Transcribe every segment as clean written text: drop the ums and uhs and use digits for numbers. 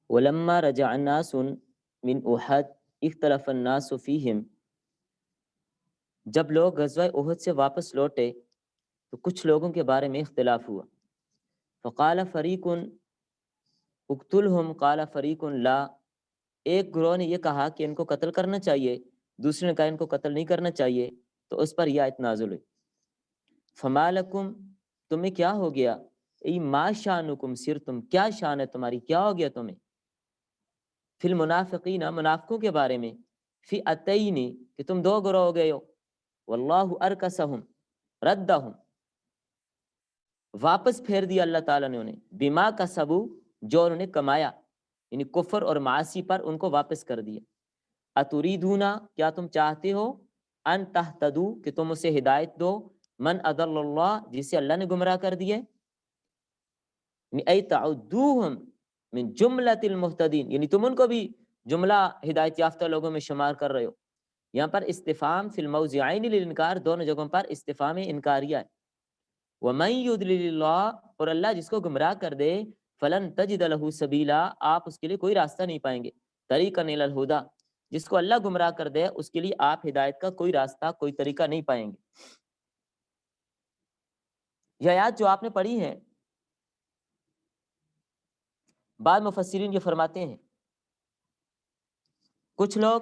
ولما رجع الناس من احد اختلف الناس فيهم، جب لوگ غزوہ احد سے واپس لوٹے تو کچھ لوگوں کے بارے میں اختلاف ہوا. فقال فریق اقتلهم قال فریق لا، ایک گروہ نے یہ کہا کہ ان کو قتل کرنا چاہیے، دوسرے نے کہا ان کو قتل نہیں کرنا چاہیے. تو اس پر یہ آیت نازل ہوئی. فما لکم، تمہیں کیا ہو گیا، ای ما شانکم سرتم، کیا شان ہے تمہاری، کیا ہو گیا تمہیں، فی المنافقین، منافقوں کے بارے میں، فی اتین، کہ تم دو گروہ ہو گئے ہو، واللہ ارکسہم ردہم، واپس پھیر دیا اللہ تعالیٰ نے انہیں، بما کسبو، جو انہوں نے کمایا، یعنی کفر اور معاصی پر ان کو واپس کر دیا. اتریدونا، کیا تم چاہتے ہو، ان تہتدو، کہ تم اسے ہدایت دو، من اضل اللہ، جسے اللہ نے گمراہ کر دیے، یعنی ای تعدوہم من جملۃ المہتدین، یعنی تم ان کو بھی جملہ ہدایت یافتہ لوگوں میں شمار کر رہے ہو. یہاں پر استفہام فی الموضعین للانکار، دونوں جگہوں پر استفہام انکاریہ ہے. ومن یضلل اللہ، اور اللہ جس کو گمراہ کر دے، فلن تجد له سبیلا، آپ اس کے لیے کوئی راستہ نہیں پائیں گے، طریقا الی الہدی، جس کو اللہ گمراہ کر دے اس کے لیے آپ ہدایت کا کوئی راستہ، کوئی طریقہ نہیں پائیں گے. یہ آیات جو آپ نے پڑھی ہیں، بعض مفسرین یہ فرماتے ہیں کچھ لوگ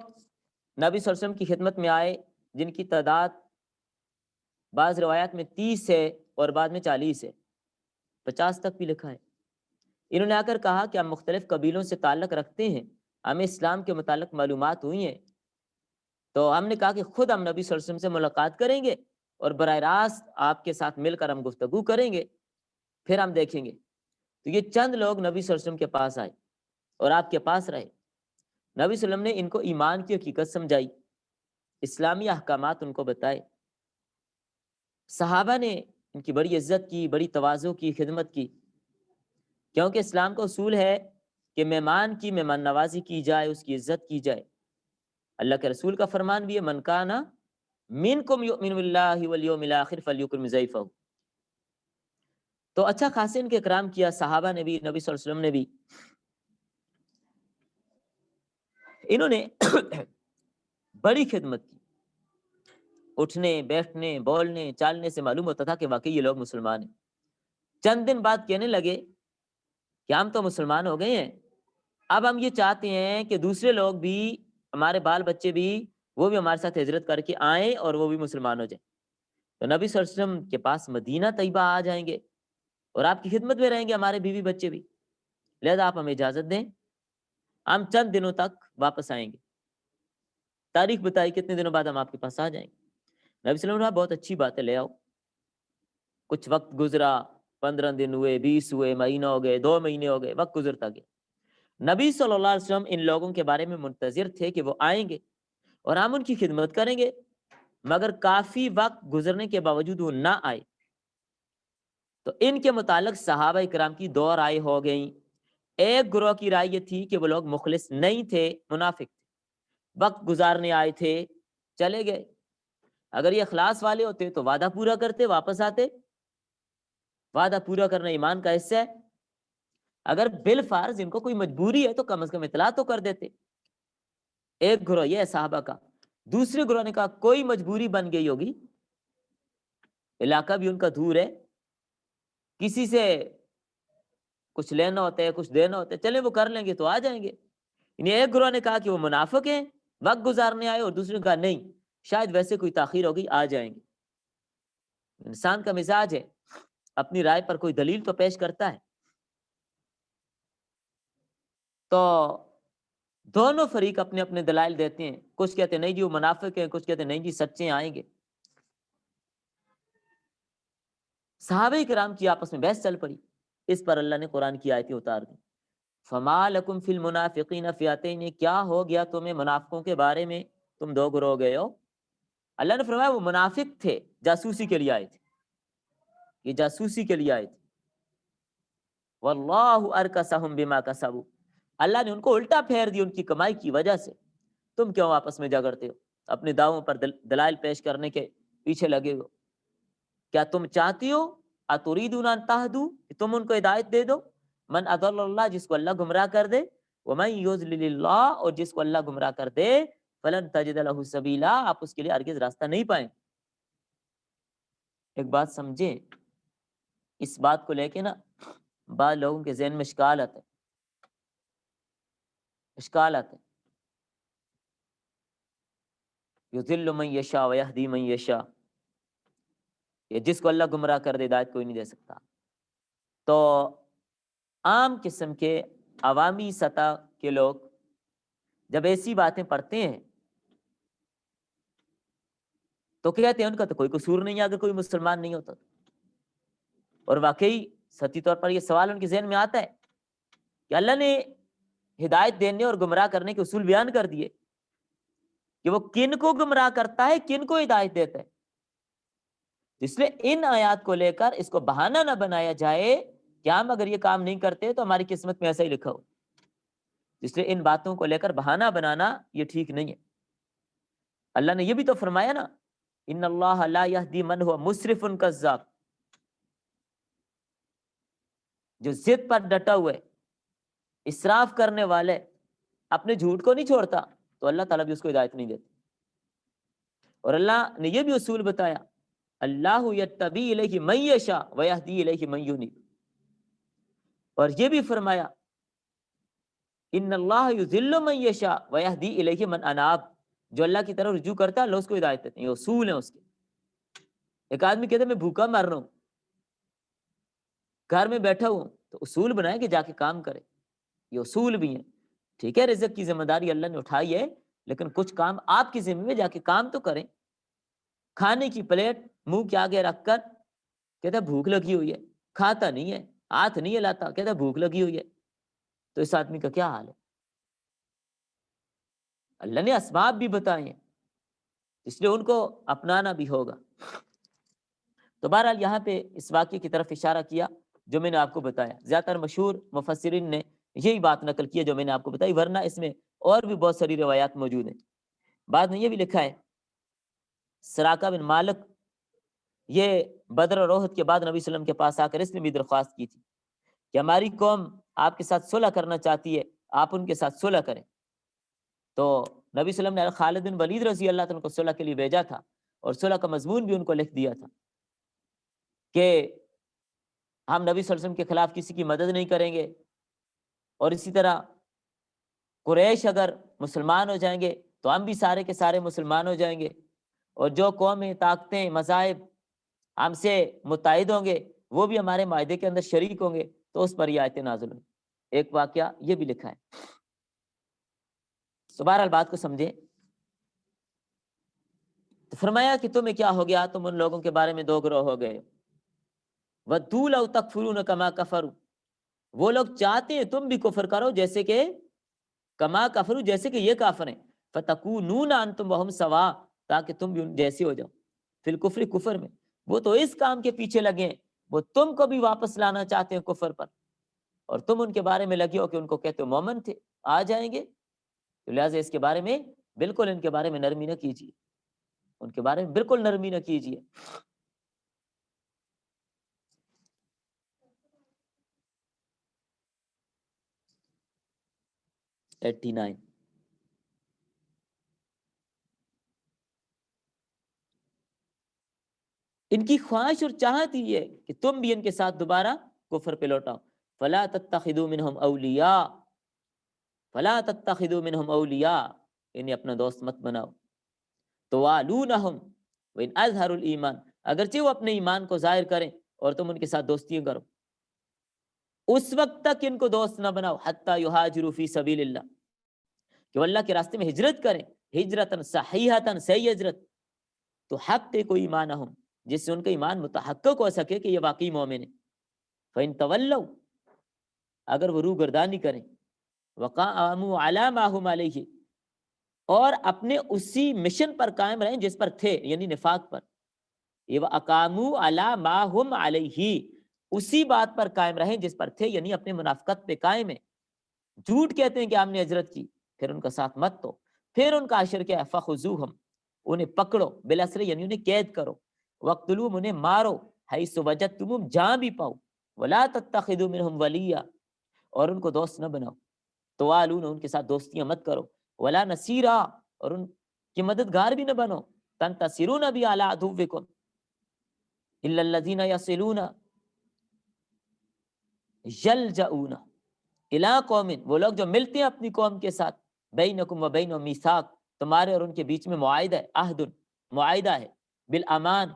نبی صلی اللہ علیہ وسلم کی خدمت میں آئے جن کی تعداد بعض روایات میں 30 ہے اور بعد میں 40 ہے، 50 تک بھی لکھا ہے. انہوں نے آ کر کہا کہ ہم مختلف قبیلوں سے تعلق رکھتے ہیں، ہمیں اسلام کے متعلق معلومات ہوئی ہیں، تو ہم نے کہا کہ خود ہم نبی صلی اللہ علیہ وسلم سے ملاقات کریں گے اور براہ راست آپ کے ساتھ مل کر ہم گفتگو کریں گے، پھر ہم دیکھیں گے. تو یہ چند لوگ نبی صلی اللہ علیہ وسلم کے پاس آئے اور آپ کے پاس رہے. نبی صلی اللہ علیہ وسلم نے ان کو ایمان کی حقیقت سمجھائی، اسلامی احکامات ان کو بتائے. صحابہ نے ان کی بڑی عزت کی، بڑی تواضع کی، خدمت کی، کیونکہ اسلام کا اصول ہے کہ مہمان کی مہمان نوازی کی جائے، اس کی عزت کی جائے. اللہ کے رسول کا فرمان بھی ہے، من کان منکم یؤمن باللہ والیوم الاخر فلیکرم ضیفہ. تو اچھا خاصے ان کے اکرام کیا، صحابہ نے بھی، نبی صلی اللہ علیہ وسلم نے بھی. انہوں نے بڑی خدمت کی، اٹھنے بیٹھنے بولنے چالنے سے معلوم ہوتا تھا کہ واقعی یہ لوگ مسلمان ہیں. چند دن بعد کہنے لگے کہ ہم تو مسلمان ہو گئے ہیں، اب ہم یہ چاہتے ہیں کہ دوسرے لوگ بھی، ہمارے بال بچے بھی، وہ بھی ہمارے ساتھ ہجرت کر کے آئیں اور وہ بھی مسلمان ہو جائیں. تو نبی صلی اللہ علیہ وسلم کے پاس مدینہ طیبہ آ جائیں گے اور آپ کی خدمت میں رہیں گے، ہمارے بیوی بچے بھی، لہذا آپ ہمیں اجازت دیں، ہم چند دنوں تک واپس آئیں گے. تاریخ بتائی کتنے دنوں بعد ہم آپ کے پاس آ جائیں گے. نبی صلی اللہ علیہ وسلم نے کہا بہت اچھی بات ہے، لے آؤ. کچھ وقت گزرا، 15 دن ہوئے، 20 ہوئے، مہینہ ہو گئے، 2 مہینے ہو گئے، وقت گزرتا گیا. نبی صلی اللہ علیہ وسلم ان لوگوں کے بارے میں منتظر تھے کہ وہ آئیں گے اور ہم ان کی خدمت کریں گے، مگر کافی وقت گزرنے کے باوجود وہ نہ آئے. تو ان کے متعلق صحابہ کرام کی 2 رائے ہو گئیں. ایک گروہ کی رائے یہ تھی کہ وہ لوگ مخلص نہیں تھے، منافق تھے، وقت گزارنے آئے تھے، چلے گئے. اگر یہ اخلاص والے ہوتے تو وعدہ پورا کرتے، واپس آتے. وعدہ پورا کرنا ایمان کا حصہ ہے. اگر بالفرض ان کو کوئی مجبوری ہے تو کم از کم اطلاع تو کر دیتے. ایک گروہ یہ ہے صحابہ کا. دوسرے گروہ نے کہا کوئی مجبوری بن گئی ہوگی، علاقہ بھی ان کا دور ہے، کسی سے کچھ لینا ہوتا ہے، کچھ دینا ہوتا ہے، چلیں وہ کر لیں گے تو آ جائیں گے. یعنی ایک گروہ نے کہا کہ وہ منافق ہیں، وقت گزارنے آئے، اور دوسرے نے کہا نہیں، شاید ویسے کوئی تاخیر ہوگی، آ جائیں گے. انسان کا مزاج ہے، اپنی رائے پر کوئی دلیل تو پیش کرتا ہے. تو دونوں فریق اپنے اپنے دلائل دیتے ہیں، کچھ کہتے ہیں نہیں جی وہ منافق ہیں، کچھ کہتے ہیں نہیں جی سچے آئیں گے. صحابہ کرام کی آپس میں بحث چل پڑی. اس پر اللہ نے قرآن کی آیتیں اتار دی. فما لکم فی المنافقین فئتین، کیا ہو گیا تمہیں منافقوں کے بارے میں، تم 2 گروہ ہو گئے ہو. اللہ نے فرمایا وہ منافق تھے، جاسوسی کے لیے آئے تھے، یہ جاسوسی کے لیے آئے تھے. واللہ ارکسہم بما کسبوا، اللہ نے ان کو الٹا پھیر دی ان کی کمائی کی وجہ سے. تم کیوں آپس میں جھگڑتے ہو، اپنے دعووں پر دلائل پیش کرنے کے پیچھے لگے ہو. کیا تم چاہتی ہو اتریدون ان تہدوا، کہ تم ان کو ہدایت دے دو، من اضل اللہ، جس کو اللہ گمراہ کر دے، وَمَن يُضْلِلِ اللَّهُ، اور جس کو اللہ گمراہ کر دے، فَلَن تَجِدَ لَهُ سَبِيلًا، آپ اس کے لیے ہرگز راستہ نہیں پائیں۔ ایک بات سمجھیں، اس بات کو لے کے نا بعض لوگوں کے ذہن میں اشکال آتا ہے، اشکال آتا ہے، یضل من یشاء ویہدی من یشاء، یہ جس کو اللہ گمراہ کر دے ہدایت کوئی نہیں دے سکتا۔ تو عام قسم کے عوامی سطح کے لوگ جب ایسی باتیں پڑھتے ہیں تو کہتے ہیں ان کا تو کوئی قصور نہیں ہے اگر کوئی مسلمان نہیں ہوتا۔ اور واقعی سچی طور پر یہ سوال ان کے ذہن میں آتا ہے کہ اللہ نے ہدایت دینے اور گمراہ کرنے کے اصول بیان کر دیے کہ وہ کن کو گمراہ کرتا ہے، کن کو ہدایت دیتا ہے۔ اس لیے ان آیات کو لے کر اس کو بہانہ نہ بنایا جائے کہ ہم اگر یہ کام نہیں کرتے تو ہماری قسمت میں ایسا ہی لکھا ہو۔ اس لیے ان باتوں کو لے کر بہانہ بنانا یہ ٹھیک نہیں ہے۔ اللہ نے یہ بھی تو فرمایا نا، ان اللہ لا یہدی من ہوا مسرف کذاب، جو ضد پر ڈٹا ہوا ہے، اسراف کرنے والے، اپنے جھوٹ کو نہیں چھوڑتا، تو اللہ تعالیٰ بھی اس کو ہدایت نہیں دیتا۔ اور اللہ نے یہ بھی اصول بتایا، اللہ یتبی الیہ من یشاء ویہدی الیہ من ینیب، اور یہ بھی فرمایا ان اللہ یضل من یشاء ویہدی الیہ من اناب، جو اللہ کی طرف رجوع کرتا ہے اللہ اس کو ہدایت دیتے ہیں۔ یہ اصول ہیں اس کے۔ ایک آدمی کہتا ہے میں بھوکا مر رہا ہوں، گھر میں بیٹھا ہوں، تو اصول بنائے کہ جا کے کام کرے، یہ اصول بھی ہیں۔ ٹھیک ہے، رزق کی ذمہ داری اللہ نے اٹھائی ہے، لیکن کچھ کام آپ کی ذمہ میں جا کے کام تو کریں۔ کھانے کی پلیٹ منہ کے آگے رکھ کر کہتا ہے بھوک لگی ہوئی ہے، کھاتا نہیں ہے، ہاتھ نہیں ہلاتا، کہتا ہے بھوک لگی ہوئی ہے، تو اس آدمی کا کیا حال ہے؟ اللہ نے اسباب بھی بتائے ہیں، اس لیے ان کو اپنانا بھی ہوگا۔ تو بہرحال یہاں پہ اس واقعے کی طرف اشارہ کیا جو میں نے آپ کو بتایا۔ زیادہ تر مشہور مفسرین نے یہی بات نقل کی ہے جو میں نے آپ کو بتائی، ورنہ اس میں اور بھی بہت ساری روایات موجود ہیں۔ بعد میں یہ بھی لکھا ہے، سراقہ بن مالک یہ بدر اور احد کے بعد نبی صلی اللہ علیہ وسلم کے پاس آ کر اس نے بھی درخواست کی تھی کہ ہماری قوم آپ کے ساتھ صلح کرنا چاہتی ہے، آپ ان کے ساتھ صلح کریں۔ تو نبی صلی اللہ علیہ وسلم نے خالد بن ولید رضی اللہ عنہ کو صلح کے لیے بھیجا تھا، اور صلح کا مضمون بھی ان کو لکھ دیا تھا کہ ہم نبی صلی اللہ علیہ وسلم کے خلاف کسی کی مدد نہیں کریں گے، اور اسی طرح قریش اگر مسلمان ہو جائیں گے تو ہم بھی سارے کے سارے مسلمان ہو جائیں گے، اور جو قومیں، طاقتیں، مذاہب ہم سے متحد ہوں گے وہ بھی ہمارے معاہدے کے اندر شریک ہوں گے۔ تو اس پر یہ آیتیں نازل ہوئی۔ ایک واقعہ یہ بھی لکھا ہے۔ تو بہرحال بات کو سمجھیں، تو فرمایا کہ تمہیں کیا ہو گیا، تم ان لوگوں کے بارے میں دو گروہ ہو گئے۔ وَدُّوا لَوْ تَكْفُرُونَ كَمَا كَفَرُوا، وہ لوگ چاہتے ہیں تم بھی کفر کرو جیسے کہ کما کفروا، جیسے کہ یہ کافر ہیں۔ فَتَكُونُونَ أَنْتُمْ وَهُمْ سَوَاء، تاکہ تم بھی ان جیسے ہو جاؤ۔ فی الکفر، کفر میں وہ تو اس کام کے پیچھے لگے ہیں، وہ تم کو بھی واپس لانا چاہتے ہیں کفر پر، اور تم ان کے بارے میں لگے ہو کہ ان کو کہتے ہو مومن تھے، آ جائیں گے۔ تو لہٰذا اس کے بارے میں بالکل ان کے بارے میں نرمی نہ کیجیے، ان کے بارے میں بالکل نرمی نہ کیجیے۔ 89، ان کی خواہش اور چاہت ہی ہے کہ تم بھی ان کے ساتھ دوبارہ کفر پہ لوٹاؤ۔ فلا تتخذوا منهم اولیاء، فلا تتخذوا منهم اولیاء، انہیں اپنا دوست مت بناؤ۔ توالونہم وان اظہروا الایمان، اگرچہ وہ اپنے ایمان کو ظاہر کریں اور تم ان کے ساتھ دوستی کرو، اس وقت تک ان کو دوست نہ بناؤ، حتی یہاجروا فی سبیل اللہ، کہ وہ اللہ کے راستے میں ہجرت کریں، ہجرتن صحیحتن، صحیح ہجرت، تو حق کو ایمانہم، جس سے ان کا ایمان متحقق ہو سکے کہ یہ واقعی مومن ہے۔ فَإِن تَوَلَّوْا، اگر وہ روگردانی کریں، وَقَامُوا عَلَىٰ مَا هُمْ عَلَيْهِ، اور اپنے اسی مشن پر قائم رہیں جس پر تھے، یعنی نفاق پر، یہ وَأَقَامُوا عَلَىٰ مَا هُمْ عَلَيْهِ، اسی بات پر قائم رہیں جس پر تھے، یعنی اپنے منافقت پہ قائم ہیں، جھوٹ کہتے ہیں کہ ہم نے ہجرت کی، پھر ان کا ساتھ مت دو۔ پھر ان کا اشر کیا ہے، فَخُذُوهُمْ، انہیں پکڑو، بالاسر یعنی انہیں قید کرو، وَاقْتُلُوهُمْ، انہیں مارو، حَيْثُ وَجَدتُّمُوهُمْ، جہاں بھی پاؤ، وَلَا تَتَّخِذُوا مِنْهُمْ وَلِيًّا، اور ان کو دوست نہ بناؤ۔ توالون ان کے ساتھ دوستیاں مت کرو، ولا نصیرا اور ان کی مددگار بھی نہ بنو، تنتصرون بھی علی عدوکم الا الذین یصلون یلجؤون الی قوم، وہ لوگ جو ملتے ہیں اپنی قوم کے ساتھ، بینکم و بین میثاق، تمہارے اور ان کے بیچ میں معاہدہ ہے، عہد معاہدہ ہے، بالامان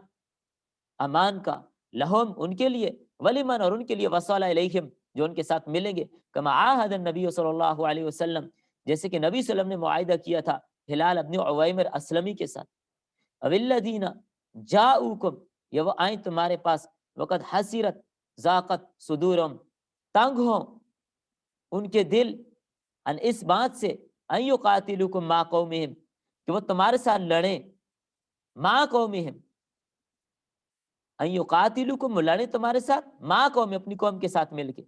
امان کا، لہم ان کے لیے، ولمن اور ان کے لیے، وصل الیہم جو ان کے ساتھ ملیں گے، کما عاہد النبی صلی اللہ علیہ وسلم جیسے کہ نبی صلی اللہ علیہ وسلم نے معاہدہ کیا تھا ہلال ابن عویمر اسلمی کے ساتھ، والذین جاؤکم یہ وہ آئیں تمہارے پاس، وقد حسرت ذاقت صدورہم تنگ ہوں ان کے دل، ان اس بات سے، ان یقاتلوکم مع قومہم کہ وہ تمہارے ساتھ لڑیں، مع قومہم ان یقاتلوکم لڑیں تمہارے ساتھ، مع قوم اپنی قوم کے ساتھ مل کے،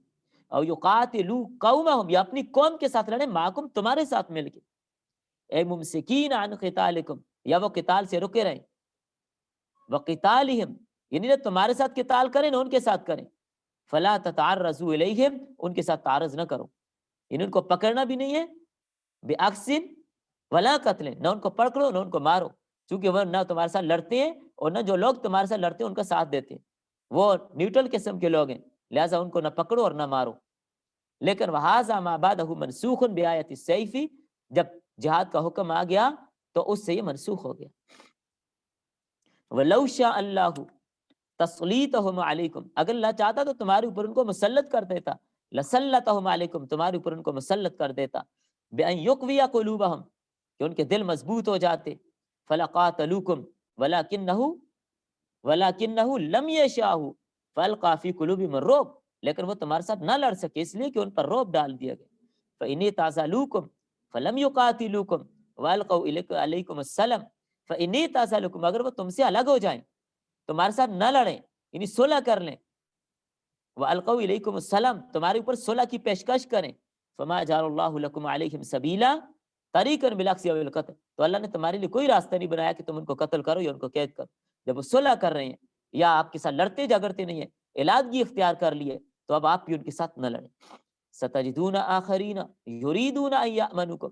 او یقاتلو قومہم یا اپنی قوم کے ساتھ لڑیں، معکم تمہارے ساتھ مل کے، اے ممسکین عن قتالکم یا وہ قتال سے رکے رہیں، وقتالہم یعنی نہ تمہارے ساتھ قتال کریں نہ ان کے ساتھ کریں، فلا تتعرضوا الیہم ان کے ساتھ تعرض نہ کرو، یعنی ان کو پکڑنا بھی نہیں ہے، بعکسن ولا قتل نہ ان کو پکڑو نہ ان کو مارو، چونکہ وہ نہ تمہارے ساتھ لڑتے ہیں اور نہ جو لوگ تمہارے ساتھ لڑتے ہیں ان کا ساتھ دیتے ہیں، وہ نیوٹرل قسم کے لوگ ہیں، لہٰذا ان کو نہ پکڑو اور نہ مارو۔ لیکن وہذا ما بعدہ منسوخ بآیت السیف، جب جہاد کا حکم آ گیا تو اس سے یہ منسوخ ہو گیا۔ وَلَوْ شَاءَ اللَّهُ تَسْلِيطَهُمْ عَلَيْكُمْ اگر اللہ چاہتا تو تمہارے اوپر ان کو مسلط کر دیتا، لَسَلَّطَهُمْ عَلَيْكُمْ تمہارے اوپر ان کو مسلط کر دیتا، بِأَنْ يُقْوِيَ قُلُوبَهُمْ کہ ان کے دل مضبوط ہو جاتے، فَلَقَاتَلُوكُمْ وَلَكِنَّهُ لَمْ يَشَاءُ فَأَلْقَىٰ فِي قُلُوبِهِمُ الرُّعْبَ لیکن وہ تمہارے ساتھ نہ لڑ سکے اس لیے کہ ان پر رعب ڈال دیا گیا، فَإِنِ اعْتَزَلُوكُمْ فَلَمْ يُقَاتِلُوكُمْ وَأَلْقَوْا عَلَيْكُمُ السَّلَامَ فَإِنِ اعْتَزَلُوكُمْ اگر وہ تم سے الگ ہو جائیں، تمہارے ساتھ نہ لڑیں، یعنی صلح کر لیں، وَأَلْقَوْا إِلَيْكُمُ السَّلَامَ تمہارے اوپر صلح کی پیشکش کریں، فَمَا جَعَلَ اللَّهُ لَكُمْ عَلَيْهِمْ سَبِيلًا طَرِيقًا بِالْعَكْسِ أَوِ الْقَتْلِ تو اللہ نے تمہارے لیے کوئی راستہ نہیں بنایا کہ تم ان کو قتل کرو یا ان کو قید کرو، جب وہ صلح کر رہے ہیں یا آپ کے ساتھ لڑتے جھگڑتے نہیں ہیں، علادگی اختیار کر لیے تو اب آپ بھی ان کے ساتھ نہ لڑیں۔ سَتَجِدُونَ آخَرِينَ يُرِيدُونَ أَن يَأْمَنُوكُمْ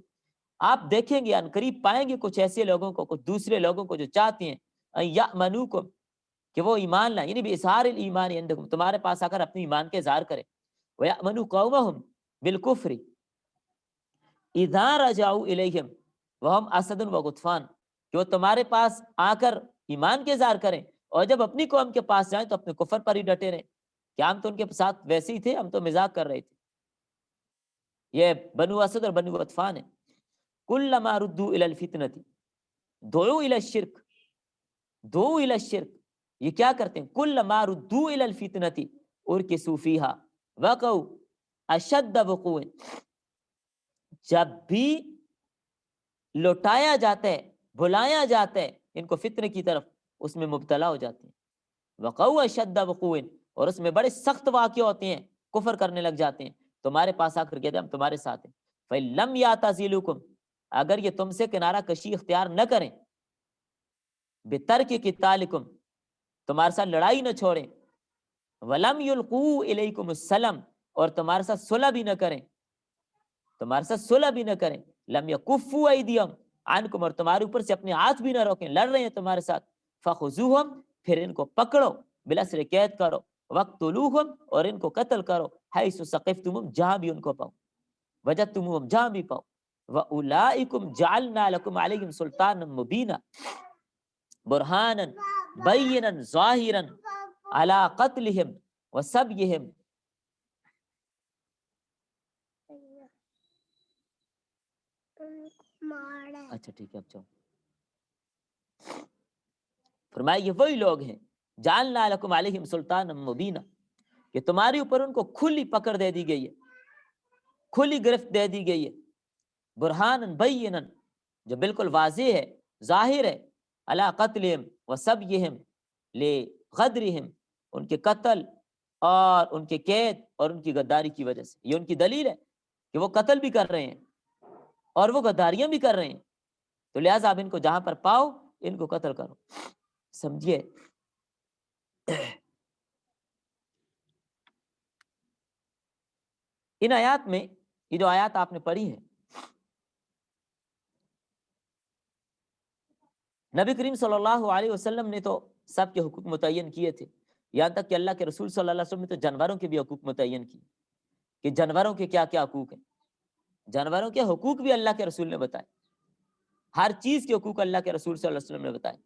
آپ دیکھیں گے ان قریب پائیں گے کچھ ایسے لوگوں کو، کچھ دوسرے لوگوں کو جو چاہتے ہیں أن يأمنوكم کہ وہ ایمان لائیں، یعنی بإظہار الایمان عندکم تمہارے پاس آ کر اپنے ایمان کے اظہار کریں، وَيَأْمَنُوا قَوْمَهُمْ بِالْكُفْرِ إِذَا رَجَعُوا إِلَيْهِمْ وَهُمْ أَسَدٌ وَغُطْفَانٌ کہ وہ تمہارے پاس آ کر ایمان کے اظہار کریں اور جب اپنی قوم کے پاس جائیں تو اپنے کفر پر ہی ڈٹے رہیں کہ ہم تو ان کے ساتھ ویسے ہی تھے، ہم تو مذاق کر رہے تھے۔ یہ بنو اسد اور بنو غطفان ہے۔ كُلَّمَا رُدُّوا إِلَى الْفِتْنَةِ دُعُوا إِلَى الشِّرْكِ دُعُوا إِلَى الشِّرْكِ یہ کیا کرتے ہیں؟ كُلَّمَا رُدُّوا إِلَى الْفِتْنَةِ أُرْكِسُوا فِيهَا وَقَعُوا أَشَدَّ وُقُوعٍ جب بھی لوٹایا جاتا ہے، بلایا جاتا ہے ان کو فتنے کی طرف، اس میں مبتلا ہو جاتے ہیں، وَقَعُوا أَشَدَّ وُقُوعٍ اور اس میں بڑے سخت واقع ہوتے ہیں، کفر کرنے لگ جاتے ہیں، تمہارے پاس آ کر کہتے ہیں ہم تمہارے ساتھ ہیں۔ فَإِن لَمْ يَعْتَزِلُوكُمْ اگر یہ تم سے کنارہ کشی اختیار نہ کریں، بِتَرْكِ قِتَالِكُمْ تمہارے ساتھ لڑائی نہ چھوڑیں، وَلَمْ يُلْقُوا إِلَيْكُمُ السَّلَامَ اور تمہارے ساتھ صلح بھی نہ کریں، تمہارے ساتھ صلح بھی نہ کریں، لَمْ يَكُفُّوا أَيْدِيَهُمْ عَنْكُمْ اور تمہارے اوپر سے اپنے ہاتھ بھی نہ روکیں، لڑ رہے ہیں تمہارے ساتھ، فَخُذُوهُمْ پھر ان کو پکڑو، بِالْأَسْرِ قید کرو، وَاقْتُلُوهُمْ اور ان کو قتل کرو، حَيْثُ ثَقِفْتُمُوهُمْ جہاں بھی ان کو پاؤ، وَجَدْتُمُوهُمْ جہاں بھی پاؤ، وَأُولَٰئِكُمْ جَعَلْنَا لَكُمْ عَلَيْهِمْ سُلْطَانًا مُبِينًا بُرْهَانًا بَيِّنًا ظَاهِرًا عَلَىٰ قَتْلِهِمْ وَسَبْيِهِمْ اچھا ٹھیک ہے اب چاہو فرمایا یہ وہی لوگ ہیں جعلنا لکم علیہم سلطانا مبینا کہ تمہارے اوپر ان کو کھلی پکڑ دے دی گئی ہے، کھلی گرفت دے دی گئی ہے، برہانا بینا جو بالکل واضح ہے، ظاہر ہے، علی قتلہم وسبیہم لغدرہم ان کے قتل اور ان کے قید اور ان کی غداری کی وجہ سے، یہ ان کی دلیل ہے کہ وہ قتل بھی کر رہے ہیں اور وہ غداریاں بھی کر رہے ہیں، تو لہٰذا آپ ان کو جہاں پر پاؤ ان کو قتل کرو۔ سمجھیے ان آیات میں یہ جو آیات آپ نے پڑھی ہیں، نبی کریم صلی اللہ علیہ وسلم نے تو سب کے حقوق متعین کیے تھے، یہاں تک کہ اللہ کے رسول صلی اللہ علیہ وسلم نے تو جانوروں کے بھی حقوق متعین کیے کہ جانوروں کے کیا کیا حقوق ہیں۔ جانوروں کے حقوق بھی اللہ کے رسول نے بتائے، ہر چیز کے حقوق اللہ کے رسول صلی اللہ علیہ وسلم نے بتائے۔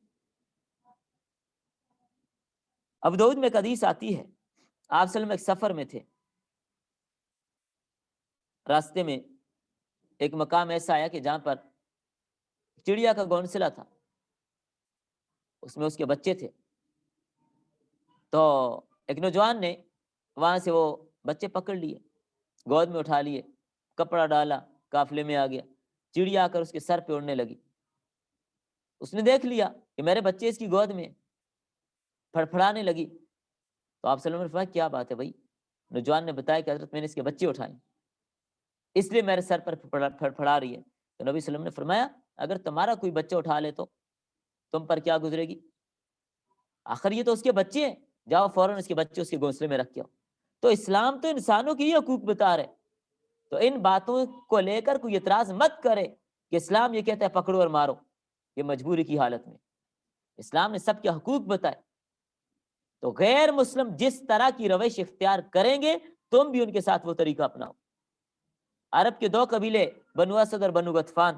ابو داؤد میں ایک حدیث آتی ہے، آپ صلی اللہ علیہ وسلم ایک سفر میں تھے، راستے میں ایک مقام ایسا آیا کہ جہاں پر چڑیا کا گھونسلہ تھا، اس میں اس کے بچے تھے۔ تو ایک نوجوان نے وہاں سے وہ بچے پکڑ لیے، گود میں اٹھا لیے، کپڑا ڈالا، قافلے میں آ گیا، چڑیا آ کر اس کے سر پہ اڑنے لگی۔ اس نے دیکھ لیا کہ میرے بچے اس کی گود میں، پھڑپھڑانے لگی۔ تو آپ صلی اللہ علیہ وسلم نے فرمایا کیا بات ہے بھائی؟ نوجوان نے بتایا کہ حضرت میں نے اس کے بچے اٹھائے، اس لیے میرے سر پر پھڑپھڑا رہی ہے۔ تو نبی صلی اللہ علیہ وسلم نے فرمایا اگر تمہارا کوئی بچہ اٹھا لے تو تم پر کیا گزرے گی؟ آخر یہ تو اس کے بچے ہیں، جاؤ فوراً اس کے بچے اس کے گھونسلے میں رکھ کے آؤ۔ تو اسلام تو انسانوں کے یہ حقوق بتا رہے، تو ان باتوں کو لے کر کوئی اعتراض مت کرے کہ اسلام یہ کہتا ہے پکڑو اور مارو، یہ مجبوری کی حالت میں۔ اسلام نے سب کے حقوق بتائے، تو غیر مسلم جس طرح کی روش اختیار کریں گے تم بھی ان کے ساتھ وہ طریقہ اپناؤ۔ عرب کے دو قبیلے بنو اسد اور بنو غطفان،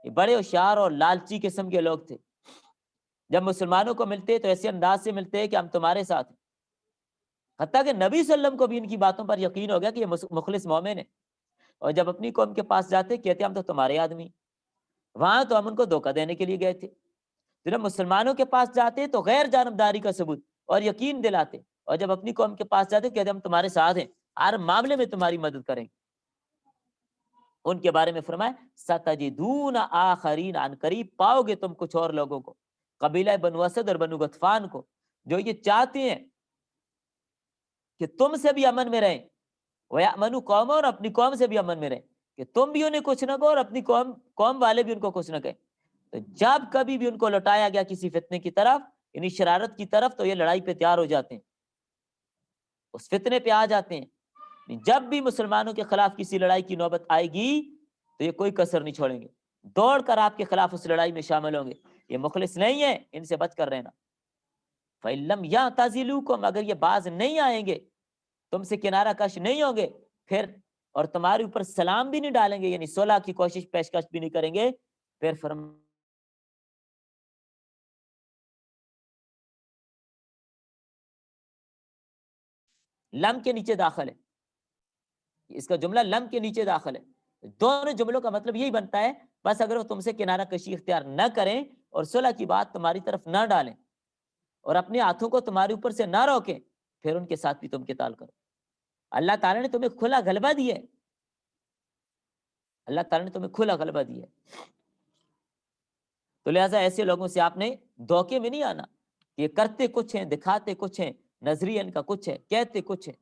یہ بڑے ہوشیار اور لالچی قسم کے لوگ تھے۔ جب مسلمانوں کو ملتے تو ایسے انداز سے ملتے کہ ہم تمہارے ساتھ ہیں، حتیٰ کہ نبی صلی اللہ علیہ وسلم کو بھی ان کی باتوں پر یقین ہو گیا کہ یہ مخلص مومن ہے، اور جب اپنی قوم کے پاس جاتے کہتے ہم تو تمہارے آدمی، وہاں تو ہم ان کو دھوکہ دینے کے لیے گئے تھے۔ جب مسلمانوں کے پاس جاتے تو غیر جانبداری کا ثبوت اور یقین دلاتے، اور جب اپنی قوم کے پاس جاتے کہتے ہم تمہارے ساتھ ہیں، ہر معاملے میں تمہاری مدد کریں گے۔ ان کے بارے میں فرمایا ستجدون آخرین، عن قریب پاؤ گے تم کچھ اور لوگوں کو، قبیلہ بنو اسد اور بنو غطفان کو، جو یہ چاہتے ہیں کہ تم سے بھی امن میں رہیں، وَيَأْمَنُوا قَوْمًا، اور اپنی قوم سے بھی امن میں رہیں، کہ تم بھی انہیں کچھ نہ کہو اور اپنی قوم والے بھی ان کو کچھ نہ کہیں۔ تو جب کبھی بھی ان کو لوٹایا گیا کسی فتنے کی طرف، یعنی شرارت کی طرف، تو یہ لڑائی پہ تیار ہو جاتے ہیں، اس فتنے پہ آ جاتے ہیں۔ جب بھی مسلمانوں کے خلاف کسی لڑائی کی نوبت آئے گی تو یہ کوئی کسر نہیں چھوڑیں گے، دوڑ کر آپ کے خلاف اس لڑائی میں شامل ہوں گے۔ یہ مخلص نہیں ہے، ان سے بچ کر رہنا۔ فَإِلَّمْ يَعْتَزِلُوكُمْ، اگر یہ باز نہیں آئیں گے، تم سے کنارہ کش نہیں ہوں گے پھر، اور تمہارے اوپر سلام بھی نہیں ڈالیں گے، یعنی صلح کی کوشش پیشکش بھی نہیں کریں گے، پھر لم کے نیچے داخل ہے، اس کا جملہ لم کے نیچے داخل ہے۔ دونوں جملوں کا مطلب یہی بنتا ہے بس اگر وہ تم سے کنارہ کشی اختیار نہ کریں اور صلح کی بات تمہاری طرف نہ ڈالیں اور اپنے ہاتھوں کو تمہارے اوپر سے نہ روکیں، پھر ان کے ساتھ بھی تم قتال کرو۔ اللہ تعالیٰ نے تمہیں کھلا غلبہ دیا ہے، اللہ تعالیٰ نے تمہیں کھلا غلبہ دیا ہے، تو لہٰذا ایسے لوگوں سے آپ نے دھوکے میں نہیں آنا کہ یہ کرتے کچھ ہیں، دکھاتے کچھ ہیں، نظریہ ان کا کچھ ہے، کہتے کچھ ہیں۔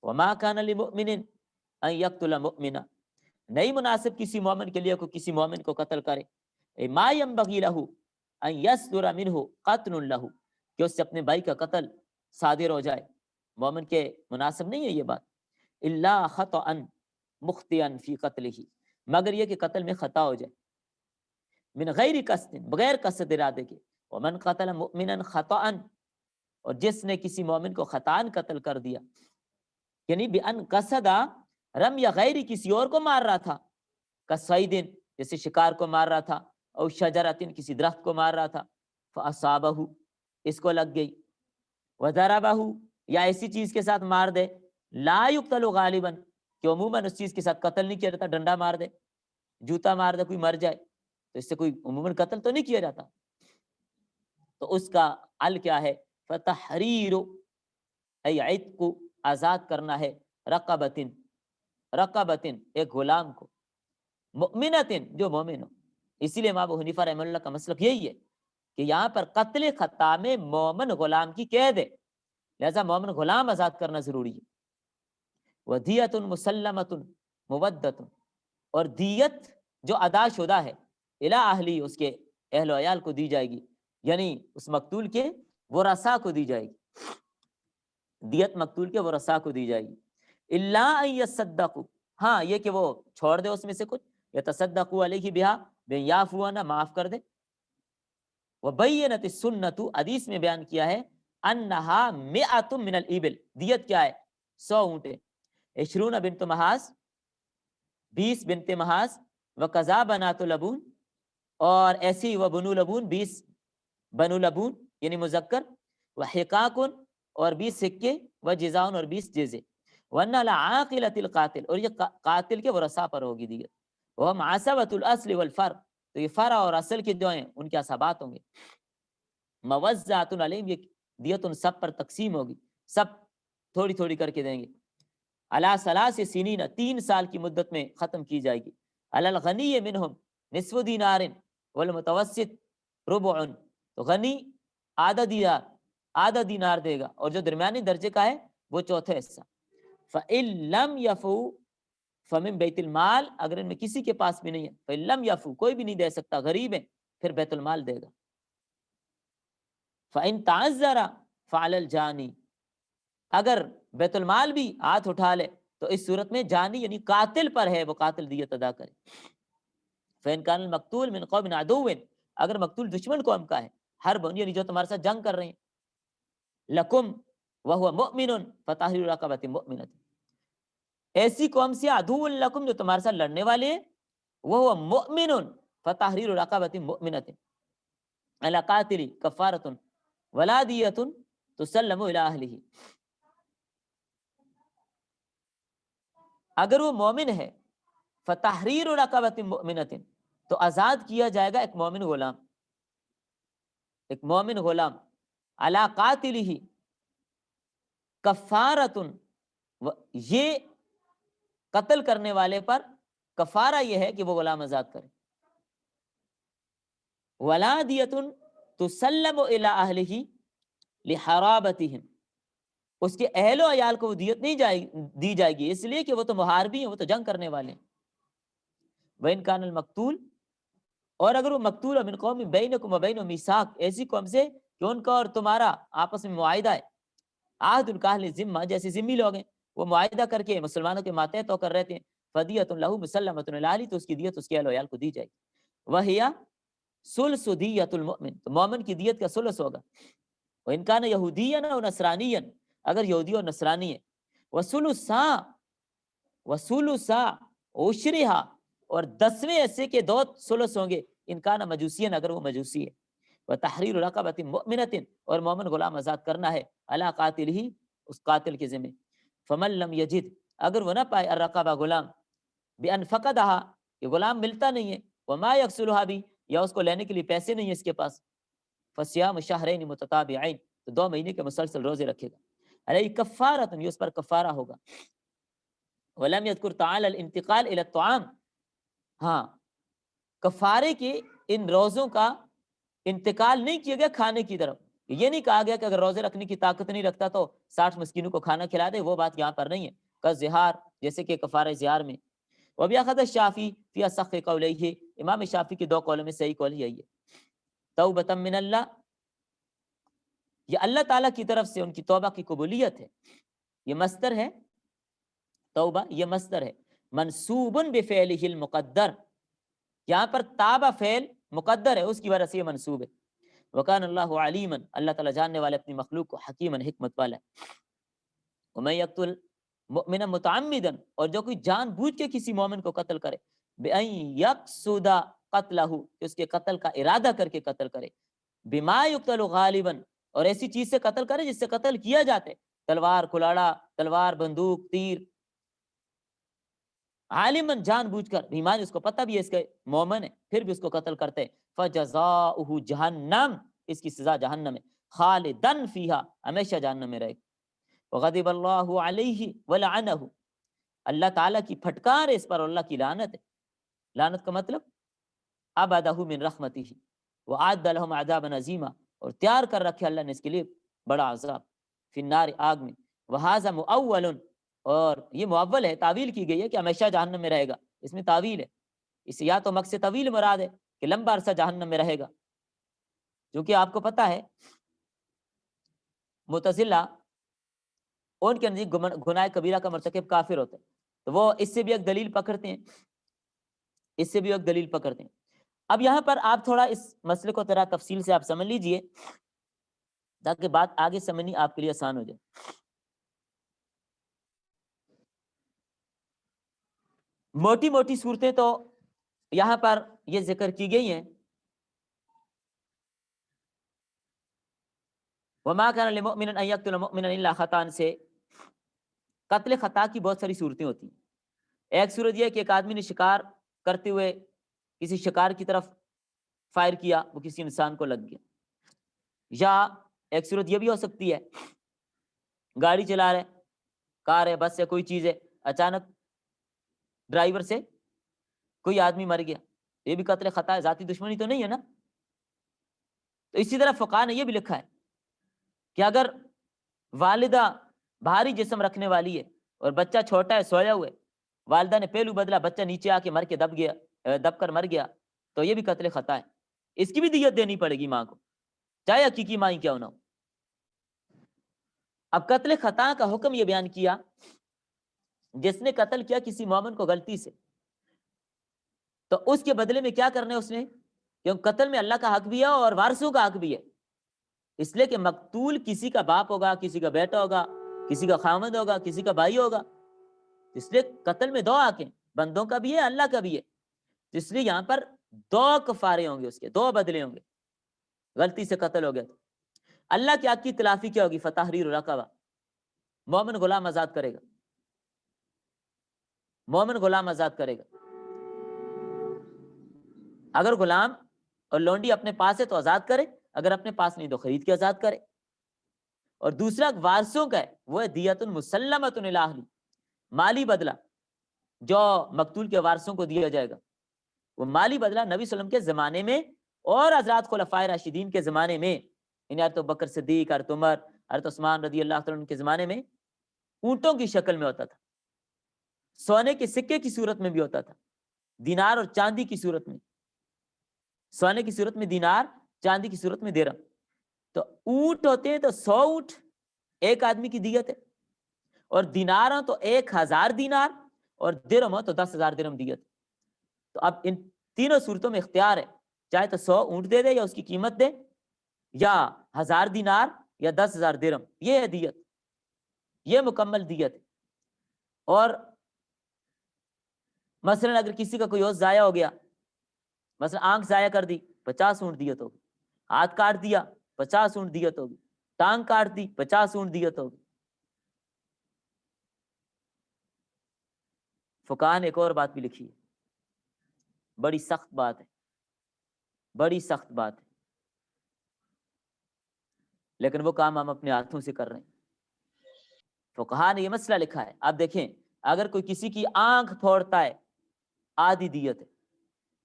وما كان لمؤمن ان يقتل مؤمنا، نہیں مناسب کسی مومن کے لیے کوئی کسی مومن کو قتل کرے، ما ينبغي له ان يصدر منه قتل له، کہ اس سے اپنے بھائی کا قتل صادر ہو جائے، مومن کے مناسب نہیں ہے یہ بات۔ الا خطأ مخطئا في قتله، مگر یہ کہ قتل میں خطا ہو جائے، من غیر قصد، بغیر قصد ارادے کے، ومن قتل مؤمنا خطأ، اور جس نے کسی مومن کو خطأً قتل کر دیا، یعنی بأن قصدا رم یا غیری، کسی اور کو مار رہا تھا، کسیدن جیسے شکار کو مار رہا تھا، اور شجرتن کسی درخت کو مار رہا تھا، فاصابہ اس کو لگ گئی، وضربہ یا ایسی چیز کے ساتھ مار دے، لا یقتل غالبا کہ عموماً اس چیز کے ساتھ قتل نہیں کیا جاتا، ڈنڈا مار دے، جوتا مار دے، کوئی مر جائے تو اس سے کوئی عموماً قتل تو نہیں کیا جاتا، تو اس کا حل کیا ہے؟ فتحریر ای عتق، آزاد کرنا ہے، رقبتن ایک غلام کو، مؤمنتن جو مومن ہو۔ اسی لیے امام ابو حنیفہ رحمہ اللہ کا مسلک یہی ہے کہ یہاں پر قتل خطا میں مومن غلام کی قید ہے، لہذا مومن غلام آزاد کرنا ضروری ہے۔ ودیت مسلمت مودت، اور دیت جو ادا شدہ ہے، الی اہلی، اس کے اہل و عیال کو دی جائے گی، یعنی اس مقتول کے ورثاء کو دی جائے گی، دیت مقتول کے ورثاء کو دی جائے گی۔ الا ان یصدقوا، ہاں یہ کہ وہ چھوڑ دے اس میں سے کچھ، یا تصدقوا علیہ بہا، بے یعفو عنہ، معاف کر دے. وبینت السنت، حدیث میں بیان کیا ہے، انہا مئۃ من الابل، دیت کیا ہے 100 اونٹیں، 20 بنت محاذ، 20 بنت محاذ، وقضا بنات لبون، اور ایسی و بنو لبون، 20 بنو لبون یعنی مذکر، وحقاقن، اور 20 سکے، وجزاؤن، اور 20 جزے، ورنہ لعاقلۃ القاتل، اور یہ قاتل کے ورثاء پر ہوگی دیت، وہ معصبۃ الاصل والفرع، تو یہ فرع اور اصل کے جو ہیں ان کے عصبات ہوں گے، موزعۃ علیہم، یہ دیت ان سب پر تقسیم ہوگی، سب تھوڑی تھوڑی کر کے دیں گے، علی ثلاث سنین، 3 سال کی مدت میں ختم کی جائے گی، علی الغنی منہم نصف دینار والمتوسط ربع، تو غنی آدھا دینار دے گا، اور جو درمیانی درجے کا ہے وہ چوتھا حصہ. فَإِن لَمْ يَفُوا فَمِن بیت المال، اگر ان میں کسی کے پاس بھی نہیں ہے، فَإِن لَمْ يَفُوا، کوئی بھی نہیں دے سکتا، غریب ہے، پھر بیت المال دے گا. فَإِن تَعَذَّرَ فَعَلَى الْجَانِي، اگر بیت المال بھی ہاتھ اٹھا لے تو اس صورت میں جانی یعنی قاتل پر ہے، وہ قاتل دیت ادا کرے. فَإِن كَانَ الْمَقْتُولُ مِنْ قَوْمٍ عَدُوٍّ، اگر مقتول دشمن قوم کا ہے، حرب یعنی جو تمہارے ساتھ جنگ کر رہے ہیں، لکم وہو مؤمن فتحریر رقبۃ مؤمنۃ، ایسی قوم سے عدو لکم جو تمہارے ساتھ لڑنے والے ہیں، وہو مؤمن فتحریر رقبۃ مؤمنۃ علی قاتل کفارۃ ولا دیۃ تسلم الی اہلہ، اگر وہ مومن ہے، فتحریر رقبۃ مؤمنۃ، تو آزاد کیا جائے گا ایک مومن غلام، ایک مومن غلام، علی قاتلہ کفارۃ، یہ قتل کرنے والے پر کفارہ یہ ہے کہ وہ غلام آزاد کرے، ولا دیۃ تسلم الی اہلہ لحرابتہم، اس کے اہل و عیال کو وہ دیت نہیں دی جائے گی، اس لیے کہ وہ تو محاربی ہیں، وہ تو جنگ کرنے والے ہیں. وَإِن كَانَ الْمَقْتُولُ، اور اگر وہ مقتول من قوم بینکم و بین میثاق، ایسی قوم سے کہ ان کا اور تمہارا آپس میں معاہدہ ہے، عہد ان کا اہل ذمہ، جیسے ذمی لوگ ہیں، وہ معاہدہ کر کے مسلمانوں کے ماتحت ہو کر رہتے ہیں، فدیۃ لہ مسلمۃ الی اہلہ، تو اس کی دیت اس کے اہل و عیال کو دی جائے گی. وہیا ثلث دیۃ المؤمن، تو مومن کی دیت کا ثلث ہوگا. وَإِن كَانَ يَهُودِيًّا أَوْ نَصْرَانِيًّا، اگر یہودی اور نصرانی ہے، وَثُلُثَا عُشْرِهَا، اور 10ویں حصے کے 2 ثلث ہوں گے، ان كَانَ مجوسیًا، اگر وہ مجوسی ہے. وَتَحْرِيرُ رَقَبَةٍ مُؤْمِنَةٍ، اور مومن غلام آزاد کرنا ہے، علی قاتلہ، اس قاتل کے ذمہ. فَمَن لَمْ يَجِدْ، اگر وہ نہ پائے الرقبہ غلام، بِأَنْ فَقَدَهَا، کہ غلام ملتا نہیں ہے، وَمَا يَغْسِلُهَا بِهِ، یا اس کو لینے کے لیے پیسے نہیں ہے اس کے پاس، فصیام شہرین متتابعین، تو 2 مہینے کے مسلسل روزے رکھے گا. علیہ کفارۃ، یہ اس پر کفارہ ہوگا. ولم یذکر تعالی الانتقال الی الطعام، ہاں کفارے کے ان روزوں کا انتقال نہیں کیا گیا کھانے کی طرف، یہ نہیں کہا گیا کہ اگر روزے رکھنے کی طاقت نہیں رکھتا تو 60 مسکینوں کو کھانا کھلا دے، وہ بات یہاں پر نہیں ہے. کا زہار، جیسے کہ کفارہ زہار میں. وبی اخذ الشافعی فی اصح قولیہ، امام شافعی کے 2 قولوں میں صحیح قول یہی ہے. توبۃ من اللہ، یہ اللہ تعالیٰ کی طرف سے ان کی توبہ کی قبولیت ہے. یہ مصدر ہے، توبہ یہ مصدر ہے، منصوب بفعلہ المقدر، یہاں پر تابہ فعل مقدر ہے، اس کی وجہ سے یہ منصوب ہے. وکان اللہ علیما، اللہ تعالیٰ جاننے والے اپنی مخلوق کو، حکیما، حکمت والا ہے. ومن یقتل مؤمنا متعمدا، اور جو کوئی جان بوجھ کے کسی مومن کو قتل کرے، بأن یقصد قتلہ، کہ اس کے قتل کا ارادہ کر کے قتل کرے، بما یقتل غالبا، اور ایسی چیز سے قتل کرے جس سے قتل کیا جاتے، تلوار، کلاڑا، تلوار، بندوق، تیر، عالماً جان بوجھ کر، ایمان اس کو پتہ بھی ہے اس کے مومن ہے، پھر بھی اس کو قتل کرتے، فجزاؤہ جہنم، اس کی سزا جہنم ہے، خالدن فیہا، ہمیشہ جہنم میں رہے گا. وغضب اللہ علیہ ولعنہ، اللہ تعالیٰ کی پھٹکار ہے اس پر، اللہ کی لعنت ہے. لعنت کا مطلب ابعدہ من رحمتہ، وأعد لهم عذابا عظیما، اور تیار کر رکھے اللہ نے اس کے لیے بڑا عذاب، فی النار، آگ میں. وہذا مؤول، اور یہ مؤول ہے، تعویل کی گئی ہے کہ ہمیشہ جہنم میں رہے گا، اس میں تعویل ہے، اس یا تو مقصد طویل مراد ہے کہ لمبا عرصہ جہنم میں رہے گا، کیونکہ آپ کو پتہ ہے معتزلہ ان کے نزدیک گناہ کبیرہ کا مرتکب کافر ہوتا ہے، تو وہ اس سے بھی ایک دلیل پکڑتے ہیں، اس سے بھی ایک دلیل پکڑتے ہیں۔ اب یہاں پر آپ تھوڑا اس مسئلے کو ذرا تفصیل سے آپ سمجھ لیجئے تاکہ بات آگے سمجھنی آپ کے لیے آسان ہو جائے۔ موٹی موٹی صورتیں تو یہاں پر یہ ذکر کی گئی ہیں، وَمَا كَانَ لِمُؤْمِنٍ أَن يَقْتُلَ مُؤْمِنًا إِلَّا خَطَأً سے قتل خطا کی بہت ساری صورتیں ہوتی ہیں۔ ایک صورت یہ کہ ایک آدمی نے شکار کرتے ہوئے کسی شکار کی طرف فائر کیا، وہ کسی انسان کو لگ گیا، یا ایک صورت یہ بھی ہو سکتی ہے گاڑی چلا رہے، کار ہے، بس ہے، کوئی چیز ہے، اچانک ڈرائیور سے کوئی آدمی مر گیا، یہ بھی قتل خطا ہے، ذاتی دشمنی تو نہیں ہے نا۔ تو اسی طرح فقہاء نے یہ بھی لکھا ہے کہ اگر والدہ بھاری جسم رکھنے والی ہے اور بچہ چھوٹا ہے، سویا ہوا ہے، والدہ نے پہلو بدلا، بچہ نیچے آ کے مر کے دب کر مر گیا، تو یہ بھی قتل خطا ہے، اس کی بھی دیت دینی پڑے گی ماں کو، چاہے حقیقی ماں ہی کیوں نہ ہو۔ اب قتل خطا کا حکم یہ بیان کیا، جس نے قتل کیا کسی مومن کو غلطی سے، تو اس کے بدلے میں کیا کرنا ہے اس نے، کیونکہ قتل میں اللہ کا حق بھی ہے اور وارثوں کا حق بھی ہے، اس لیے کہ مقتول کسی کا باپ ہوگا، کسی کا بیٹا ہوگا، کسی کا خامد ہوگا، کسی کا بھائی ہوگا، اس لیے قتل میں دو حق ہیں، بندوں کا بھی ہے، اللہ کا بھی ہے، اس لیے یہاں پر دو کفارے ہوں گے، اس کے دو بدلے ہوں گے، غلطی سے قتل ہو گیا تو اللہ کے حق کی تلافی کیا ہوگی، فتحریر رقبہ، مومن غلام آزاد کرے گا، مومن غلام آزاد کرے گا، اگر غلام اور لونڈی اپنے پاس ہے تو آزاد کرے، اگر اپنے پاس نہیں تو خرید کے آزاد کرے۔ اور دوسرا وارثوں کا ہے، وہ ہے دیت مسلمۃ الی اہلہ، مالی بدلہ جو مقتول کے وارثوں کو دیا جائے گا، وہ مالی بدلہ نبی صلی اللہ علیہ وسلم کے زمانے میں اور حضرات خلفائے راشدین کے زمانے میں، یعنی حضرت ابوبکر صدیق، حضرت عمر، حضرت عثمان رضی اللہ تعالیٰ عنہ کے زمانے میں اونٹوں کی شکل میں ہوتا تھا، سونے کے سکے کی صورت میں بھی ہوتا تھا، دینار اور چاندی کی صورت میں، سونے کی صورت میں دینار، چاندی کی صورت میں درہم۔ تو اونٹ ہوتے ہیں تو 100 اونٹ ایک آدمی کی دیت ہے، اور دینار ہو تو 1000 دینار، اور درہم ہو تو 10,000 درہم دیت۔ تو اب ان تینوں صورتوں میں اختیار ہے، چاہے تو 100 اونٹ دے دے یا اس کی قیمت دے، یا 1000 دینار یا 10,000 درہم، یہ ہے دیت، یہ مکمل دیت ہے۔ اور مثلا اگر کسی کا کوئی عضو ضائع ہو گیا، مثلا آنکھ ضائع کر دی، 50 اونٹ دیت ہوگی، ہاتھ کاٹ دیا 50 اونٹ دیت ہوگی، ٹانگ کاٹ دی 50 اونٹ دیت ہوگی۔ فقہاء نے ایک اور بات بھی لکھی ہے، بڑی سخت بات ہے، بڑی سخت بات ہے، لیکن وہ کام ہم اپنے ہاتھوں سے کر رہے ہیں۔ فقہاء نے یہ مسئلہ لکھا ہے، آپ دیکھیں اگر کوئی کسی کی آنکھ پھوڑتا ہے آدھی دیت ہے،